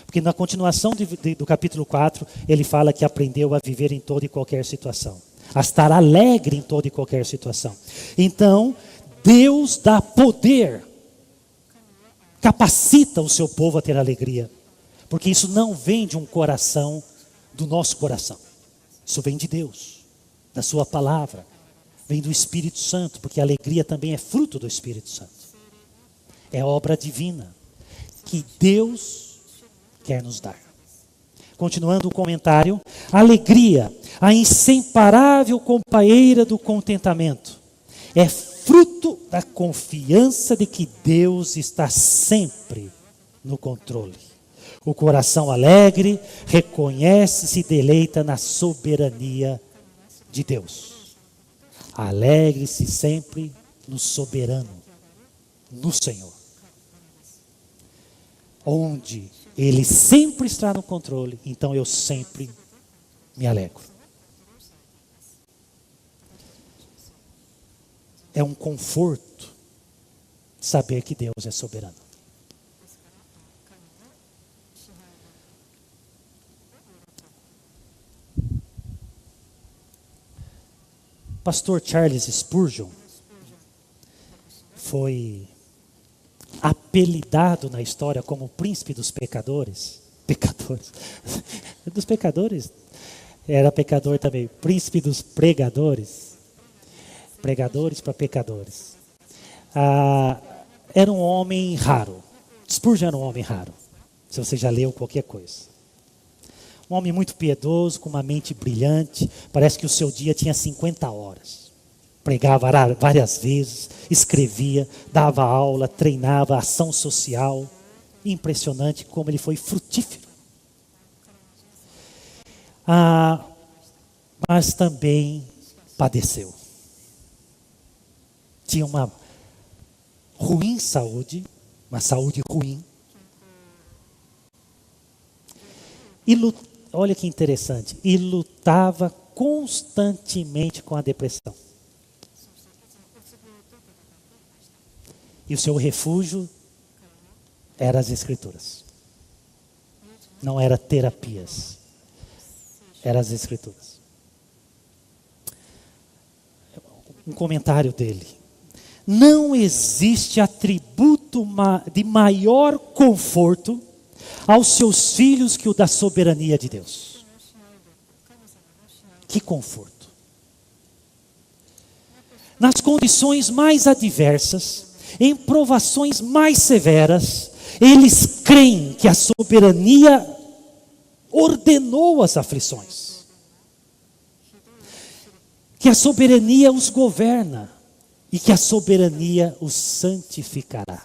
Porque na continuação do capítulo 4, ele fala que aprendeu a viver em toda e qualquer situação. A estar alegre em toda e qualquer situação. Então, Deus dá poder. Capacita o seu povo a ter alegria. Porque isso não vem de um coração, do nosso coração. Isso vem de Deus, da sua palavra. Vem do Espírito Santo, porque a alegria também é fruto do Espírito Santo. É obra divina, que Deus quer nos dar. Continuando o comentário, a alegria, a inseparável companheira do contentamento, é fruto da confiança de que Deus está sempre no controle. O coração alegre reconhece e se deleita na soberania de Deus. Alegre-se sempre no soberano, no Senhor. Onde Ele sempre está no controle, então eu sempre me alegro. É um conforto saber que Deus é soberano. Pastor Charles Spurgeon foi apelidado na história como o príncipe dos pecadores. Dos pecadores? Era pecador também. Príncipe dos pregadores. pregadores para pecadores. Era um homem raro. Spurgeon era um homem raro, se você já leu qualquer coisa. Um homem muito piedoso, com uma mente brilhante. Parece que o seu dia tinha 50 horas. Pregava várias vezes, escrevia, dava aula, treinava, ação social. Impressionante como ele foi frutífero. Mas também padeceu. Tinha uma ruim saúde, uma saúde ruim. E olha que interessante, e lutava constantemente com a depressão. E o seu refúgio era as Escrituras. Não era terapias, eram as Escrituras. Um comentário dele. Não existe atributo de maior conforto aos seus filhos que o da soberania de Deus. Que conforto. Nas condições mais adversas, em provações mais severas, eles creem que a soberania ordenou as aflições. Que a soberania os governa e que a soberania os santificará.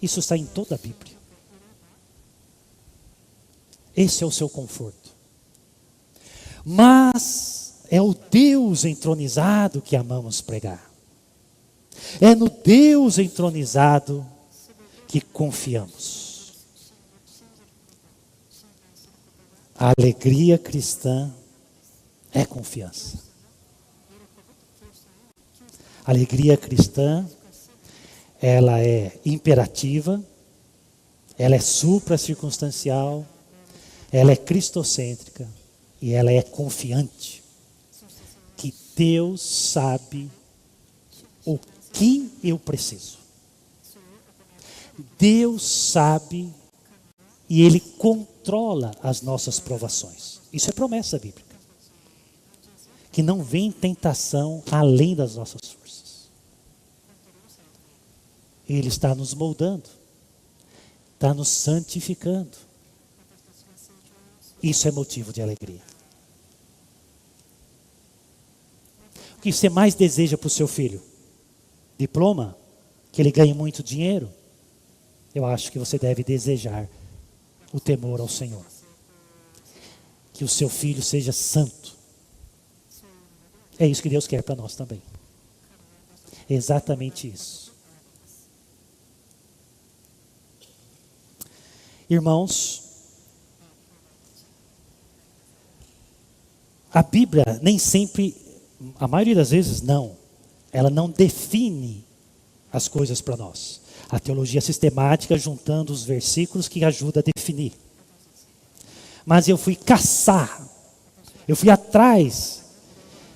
Isso está em toda a Bíblia. Esse é o seu conforto. Mas é o Deus entronizado que amamos pregar. É no Deus entronizado que confiamos. A alegria cristã é confiança. A alegria cristã, ela é imperativa, ela é supra-circunstancial, ela é cristocêntrica e ela é confiante. Que Deus sabe o que eu preciso. Deus sabe e Ele controla as nossas provações. Isso é promessa bíblica. Que não vem tentação além das nossas forças. Ele está nos moldando, está nos santificando. Isso é motivo de alegria. O que você mais deseja para o seu filho? Diploma? Que ele ganhe muito dinheiro? Eu acho que você deve desejar o temor ao Senhor. Que o seu filho seja santo. É isso que Deus quer para nós também. Exatamente isso. Irmãos, a Bíblia nem sempre, a maioria das vezes não, ela não define as coisas para nós. A teologia sistemática juntando os versículos que ajuda a definir. Mas eu fui caçar, eu fui atrás,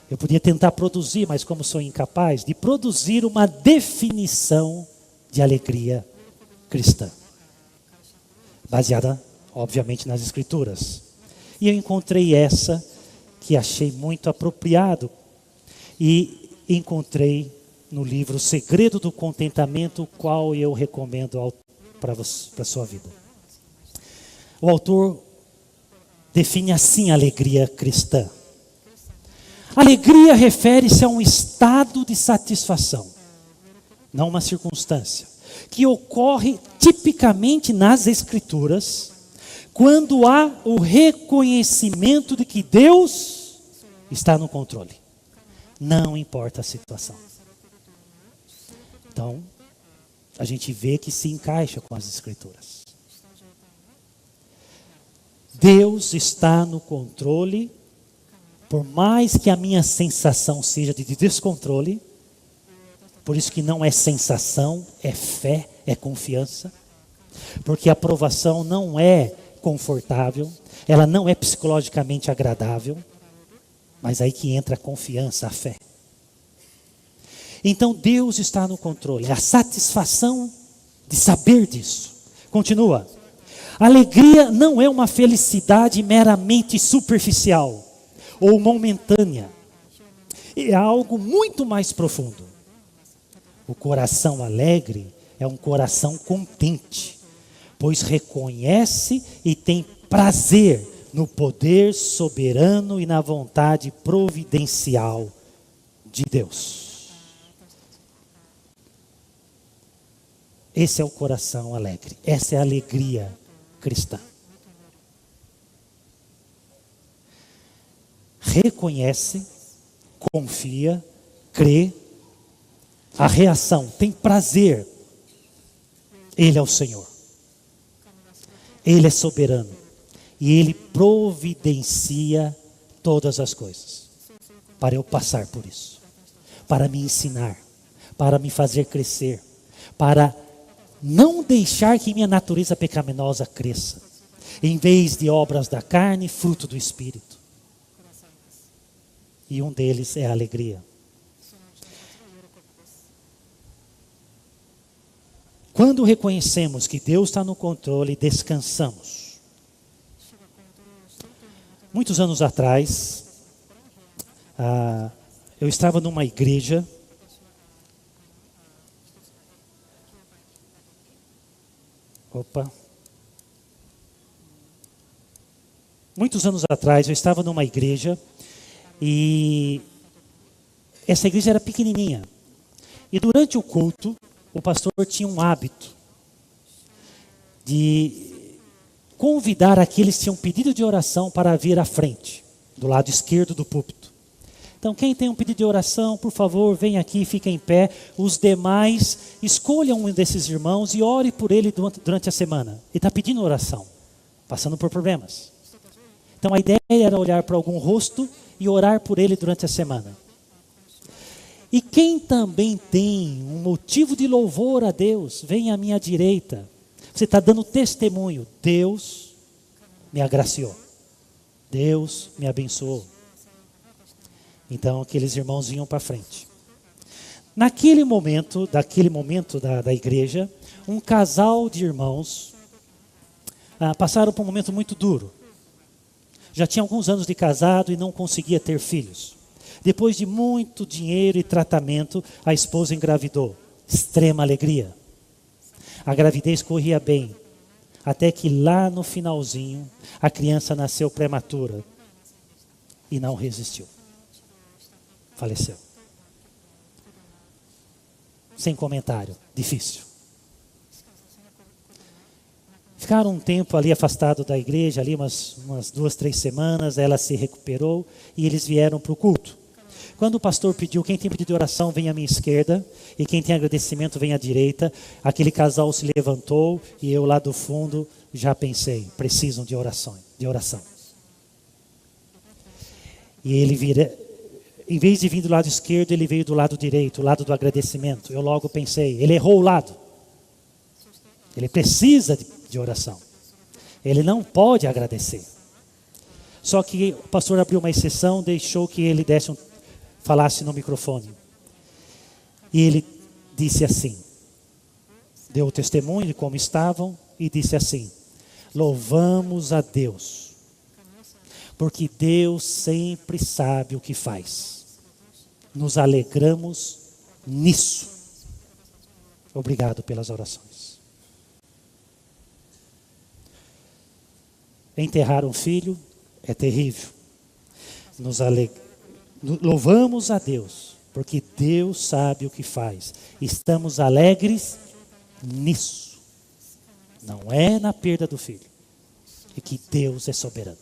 eu podia tentar produzir, mas como sou incapaz, de produzir uma definição de alegria cristã. Baseada, obviamente, nas Escrituras. E eu encontrei essa que achei muito apropriado. E encontrei no livro O Segredo do Contentamento, o qual eu recomendo para a sua vida. O autor define assim a alegria cristã. Alegria refere-se a um estado de satisfação, não uma circunstância, que ocorre tipicamente nas Escrituras, quando há o reconhecimento de que Deus está no controle. Não importa a situação. Então, a gente vê que se encaixa com as Escrituras. Deus está no controle, por mais que a minha sensação seja de descontrole. Por isso que não é sensação, é fé, é confiança. Porque a provação não é confortável, ela não é psicologicamente agradável, mas aí que entra a confiança, a fé. Então Deus está no controle, a satisfação de saber disso. Continua. Alegria não é uma felicidade meramente superficial, ou momentânea. É algo muito mais profundo. O coração alegre é um coração contente, pois reconhece e tem prazer no poder soberano e na vontade providencial de Deus. Esse é o coração alegre, essa é a alegria cristã. Reconhece, confia, crê. A reação tem prazer. Ele é o Senhor. Ele é soberano. E Ele providencia todas as coisas para eu passar por isso, para me ensinar, para me fazer crescer, para não deixar que minha natureza pecaminosa cresça, em vez de obras da carne, fruto do Espírito. E um deles é a alegria. Quando reconhecemos que Deus está no controle, descansamos. Muitos anos atrás, eu estava numa igreja. Muitos anos atrás, eu estava numa igreja e essa igreja era pequenininha. E durante o culto, o pastor tinha um hábito de convidar aqueles que tinham pedido de oração para vir à frente, do lado esquerdo do púlpito. Então, quem tem um pedido de oração, por favor, venha aqui, fique em pé. Os demais, escolham um desses irmãos e ore por ele durante a semana. Ele está pedindo oração, passando por problemas. Então, a ideia era olhar para algum rosto e orar por ele durante a semana. E quem também tem um motivo de louvor a Deus, venha à minha direita. Você está dando testemunho. Deus me agraciou. Deus me abençoou. Então aqueles irmãos vinham para frente. Daquele momento da igreja, um casal de irmãos passaram por um momento muito duro. Já tinha alguns anos de casado e não conseguia ter filhos. Depois de muito dinheiro e tratamento, a esposa engravidou. Extrema alegria. A gravidez corria bem, até que lá no finalzinho, a criança nasceu prematura e não resistiu. Faleceu. Sem comentário, difícil. Ficaram um tempo ali afastado da igreja, ali umas 2, 3 semanas, ela se recuperou e eles vieram para o culto. Quando o pastor pediu, quem tem pedido de oração vem à minha esquerda, e quem tem agradecimento vem à direita, aquele casal se levantou e eu lá do fundo já pensei, precisam de oração. E ele em vez de vir do lado esquerdo, ele veio do lado direito, o lado do agradecimento. Eu logo pensei, ele errou o lado. Ele precisa de oração. Ele não pode agradecer. Só que o pastor abriu uma exceção, deixou que ele falasse no microfone. E ele disse assim, deu o testemunho de como estavam e disse assim: louvamos a Deus, porque Deus sempre sabe o que faz. Nos alegramos nisso. Obrigado pelas orações. Enterrar um filho é terrível. Louvamos a Deus, porque Deus sabe o que faz. Estamos alegres nisso. Não é na perda do filho. É que Deus é soberano.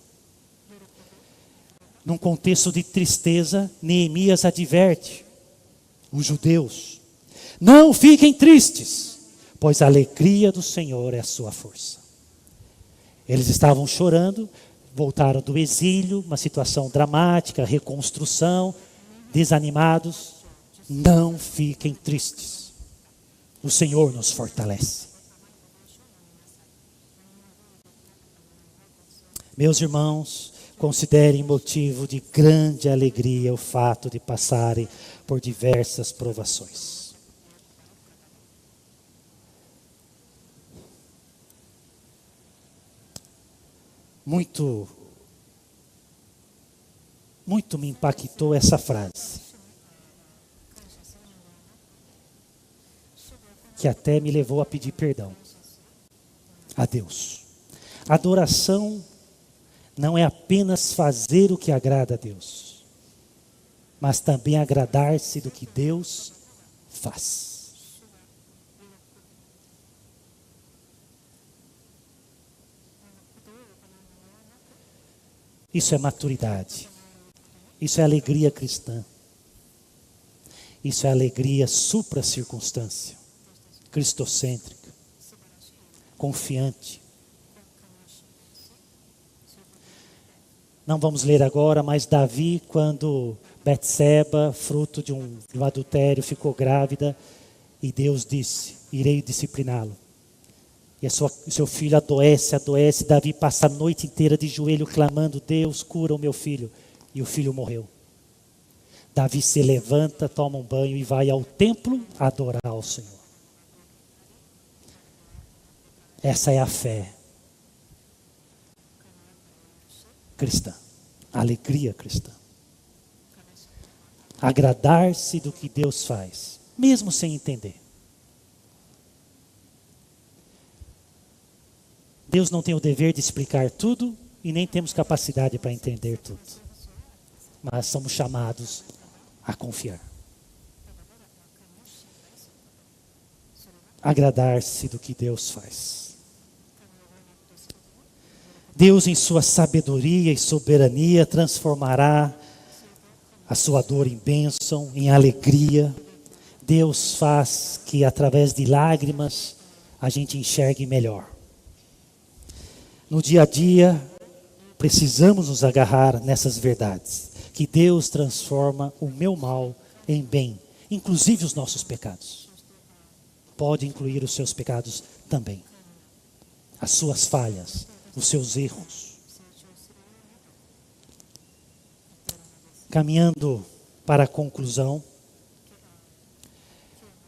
Num contexto de tristeza, Neemias adverte os judeus: não fiquem tristes, pois a alegria do Senhor é a sua força. Eles estavam chorando, voltaram do exílio, uma situação dramática, reconstrução, desanimados. Não fiquem tristes, o Senhor nos fortalece. Meus irmãos, considerem motivo de grande alegria o fato de passarem por diversas provações. Muito me impactou essa frase, que até me levou a pedir perdão a Deus. Adoração não é apenas fazer o que agrada a Deus, mas também agradar-se do que Deus faz. Isso é maturidade. Isso é alegria cristã. Isso é alegria supra-circunstância, cristocêntrica, confiante. Não vamos ler agora, mas Davi, quando Betseba, fruto de um adultério, ficou grávida, e Deus disse: irei discipliná-lo. E seu filho adoece. Davi passa a noite inteira de joelho clamando: Deus, cura o meu filho. E o filho morreu. Davi se levanta, toma um banho e vai ao templo adorar ao Senhor. Essa é a fé cristã, a alegria cristã. Agradar-se do que Deus faz, mesmo sem entender. Deus não tem o dever de explicar tudo e nem temos capacidade para entender tudo. Mas somos chamados a confiar. Agradar-se do que Deus faz. Deus, em sua sabedoria e soberania, transformará a sua dor em bênção, em alegria. Deus faz que, através de lágrimas, a gente enxergue melhor. No dia a dia, precisamos nos agarrar nessas verdades. Que Deus transforma o meu mal em bem, inclusive os nossos pecados. Pode incluir os seus pecados também. As suas falhas, os seus erros. Caminhando para a conclusão.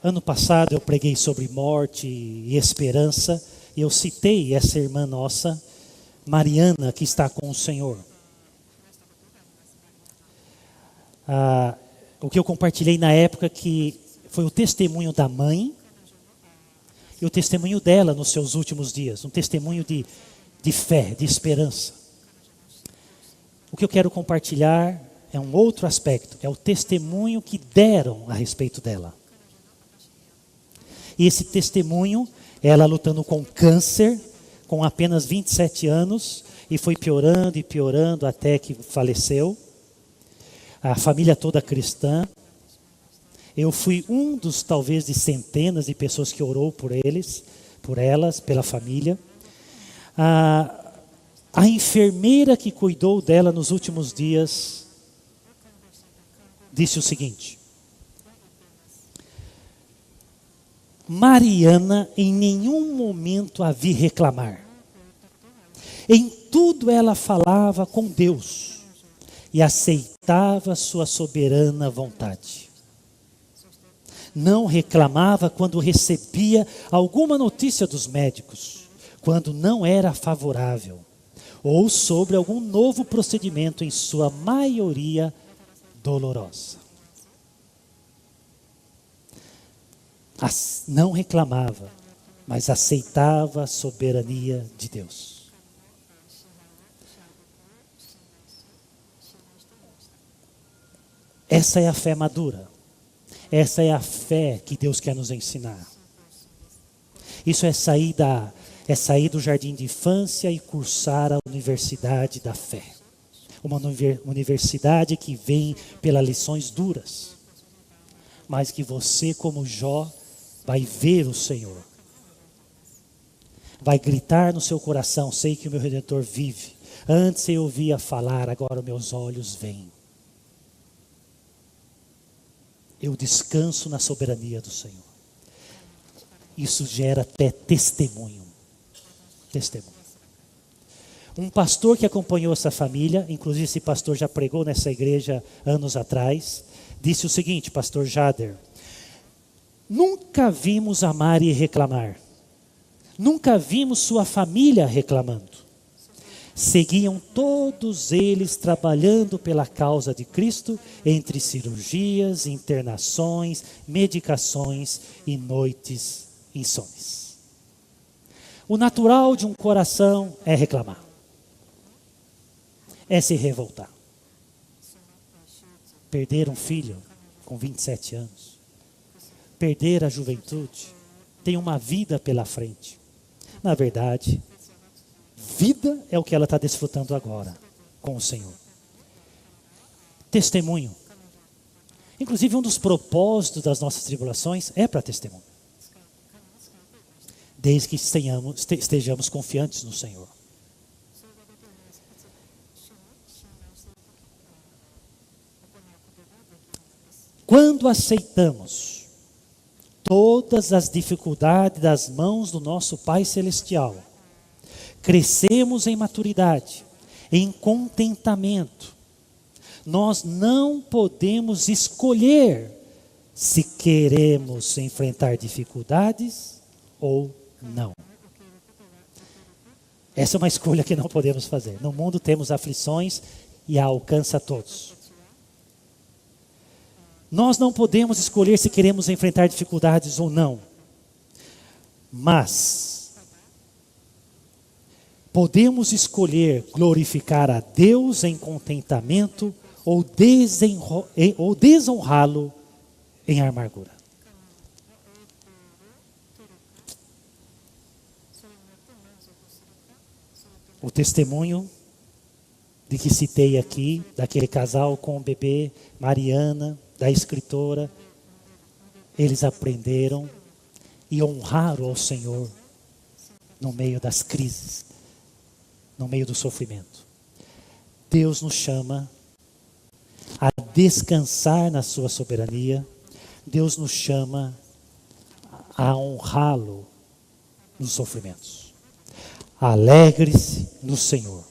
Ano passado eu preguei sobre morte e esperança. E eu citei essa irmã nossa, Mariana, que está com o Senhor. O que eu compartilhei na época que foi o testemunho da mãe e o testemunho dela nos seus últimos dias. Um testemunho de fé, de esperança. O que eu quero compartilhar é um outro aspecto. É o testemunho que deram a respeito dela. E esse testemunho, ela lutando com câncer, com apenas 27 anos, e foi piorando e piorando até que faleceu. A família toda cristã. Eu fui um dos talvez de centenas de pessoas que orou por eles, por elas, pela família. A enfermeira que cuidou dela nos últimos dias disse o seguinte: Mariana em nenhum momento a vi reclamar. Em tudo ela falava com Deus e aceitava sua soberana vontade. Não reclamava quando recebia alguma notícia dos médicos, quando não era favorável, ou sobre algum novo procedimento, em sua maioria dolorosa. Não reclamava, mas aceitava a soberania de Deus. Essa é a fé madura. Essa é a fé que Deus quer nos ensinar. Isso é sair do jardim de infância e cursar a universidade da fé. Uma universidade que vem pelas lições duras, mas que você, como Jó, vai ver o Senhor. Vai gritar no seu coração: sei que o meu Redentor vive. Antes eu ouvia falar, agora meus olhos veem. Eu descanso na soberania do Senhor. Isso gera até testemunho. Testemunho. Um pastor que acompanhou essa família, inclusive esse pastor já pregou nessa igreja anos atrás, disse o seguinte, pastor Jader: nunca vimos a Mari reclamar. Nunca vimos sua família reclamando. Seguiam todos eles trabalhando pela causa de Cristo, entre cirurgias, internações, medicações e noites insones. O natural de um coração é reclamar, é se revoltar. Perder um filho com 27 anos, perder a juventude, tem uma vida pela frente. Na verdade, vida é o que ela está desfrutando agora com o Senhor. Testemunho. Inclusive, um dos propósitos das nossas tribulações é para testemunho. Desde que estejamos confiantes no Senhor. Quando aceitamos todas as dificuldades das mãos do nosso Pai Celestial, crescemos em maturidade, em contentamento. Nós não podemos escolher se queremos enfrentar dificuldades ou não. Essa é uma escolha que não podemos fazer. No mundo temos aflições e a alcança a todos. Nós não podemos escolher se queremos enfrentar dificuldades ou não. Mas podemos escolher glorificar a Deus em contentamento ou desonrá-lo em amargura. O testemunho de que citei aqui, daquele casal com o bebê, Mariana, da escritora, eles aprenderam e honraram ao Senhor no meio das crises, no meio do sofrimento. Deus nos chama a descansar na sua soberania. Deus nos chama a honrá-lo nos sofrimentos. Alegre-se no Senhor.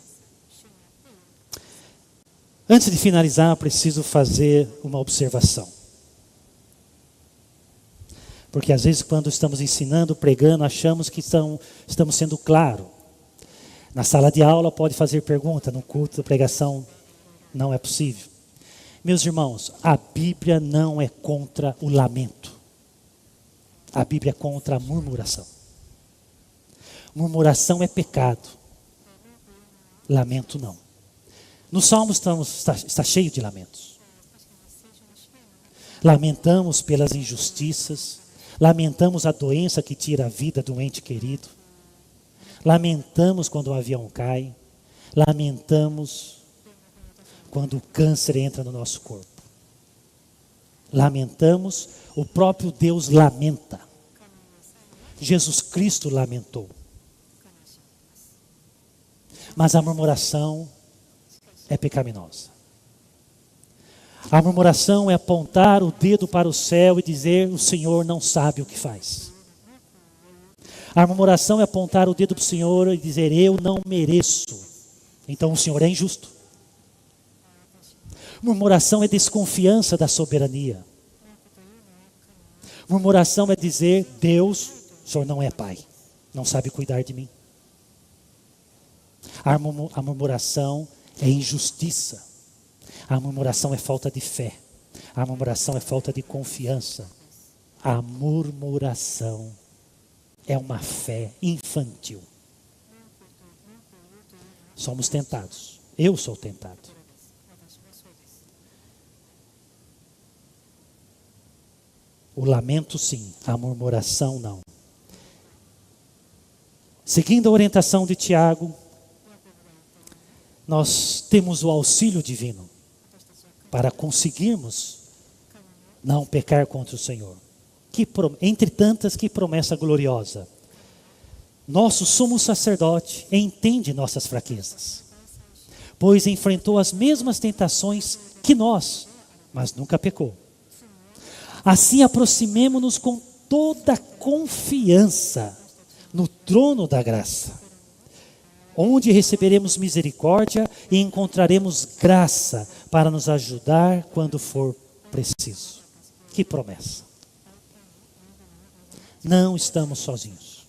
Antes de finalizar, preciso fazer uma observação. Porque às vezes quando estamos ensinando, pregando, achamos que estamos sendo claros. Na sala de aula pode fazer pergunta, no culto de pregação não é possível. Meus irmãos, a Bíblia não é contra o lamento. A Bíblia é contra a murmuração. Murmuração é pecado. Lamento não. No Salmo está cheio de lamentos. Lamentamos pelas injustiças, lamentamos a doença que tira a vida do ente querido, lamentamos quando o avião cai, lamentamos quando o câncer entra no nosso corpo. Lamentamos, o próprio Deus lamenta. Jesus Cristo lamentou. Mas a murmuração é pecaminosa. A murmuração é apontar o dedo para o céu e dizer: o Senhor não sabe o que faz. A murmuração é apontar o dedo para o Senhor e dizer: eu não mereço, então o Senhor é injusto. Murmuração é desconfiança da soberania. Murmuração é dizer: Deus, o Senhor não é pai, não sabe cuidar de mim. A murmuração é injustiça. A murmuração é falta de fé. A murmuração é falta de confiança. A murmuração é uma fé infantil. Somos tentados. Eu sou tentado. O lamento sim, a murmuração não. Seguindo a orientação de Tiago, nós temos o auxílio divino para conseguirmos não pecar contra o Senhor. Entre tantas, que promessa gloriosa. Nosso sumo sacerdote entende nossas fraquezas, pois enfrentou as mesmas tentações que nós, mas nunca pecou. Assim aproximemo-nos com toda confiança no trono da graça, onde receberemos misericórdia e encontraremos graça para nos ajudar quando for preciso. Que promessa! Não estamos sozinhos.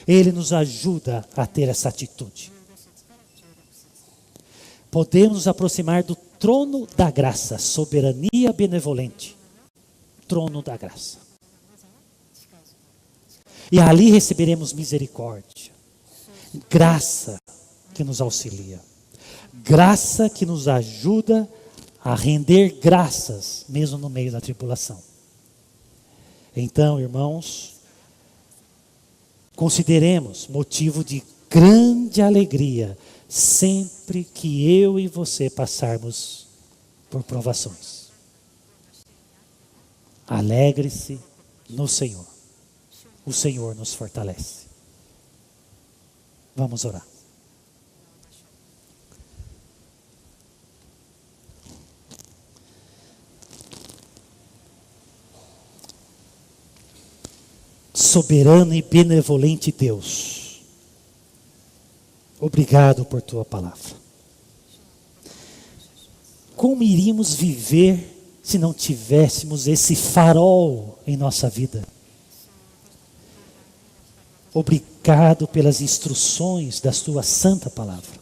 Ele nos ajuda a ter essa atitude. Podemos nos aproximar do trono da graça, soberania benevolente. Trono da graça. E ali receberemos misericórdia. Graça que nos auxilia. Graça que nos ajuda a render graças, mesmo no meio da tribulação. Então, irmãos, consideremos motivo de grande alegria sempre que eu e você passarmos por provações. Alegre-se no Senhor. O Senhor nos fortalece. Vamos orar. Soberano e benevolente Deus, obrigado por tua palavra. Como iríamos viver se não tivéssemos esse farol em nossa vida? Obrigado pelas instruções da tua santa palavra.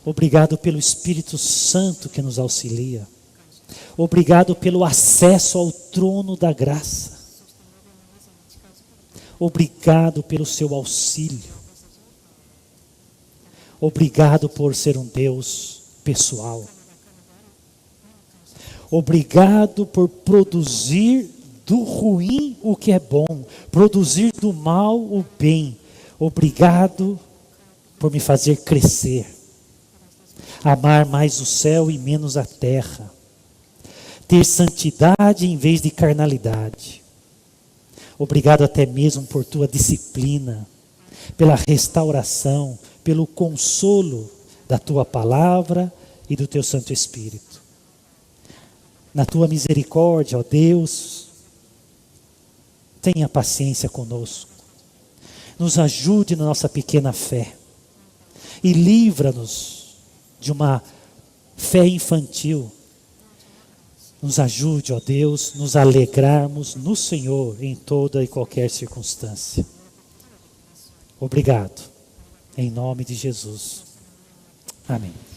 Obrigado pelo Espírito Santo que nos auxilia. Obrigado pelo acesso ao trono da graça. Obrigado pelo seu auxílio. Obrigado por ser um Deus pessoal. Obrigado por produzir do ruim o que é bom, produzir do mal o bem. Obrigado por me fazer crescer, amar mais o céu e menos a terra, ter santidade em vez de carnalidade. Obrigado até mesmo por tua disciplina, pela restauração, pelo consolo da tua palavra e do teu Santo Espírito. Na tua misericórdia, ó Deus, tenha paciência conosco. Nos ajude na nossa pequena fé. E livra-nos de uma fé infantil. Nos ajude, ó Deus, nos alegrarmos no Senhor em toda e qualquer circunstância. Obrigado. Em nome de Jesus. Amém.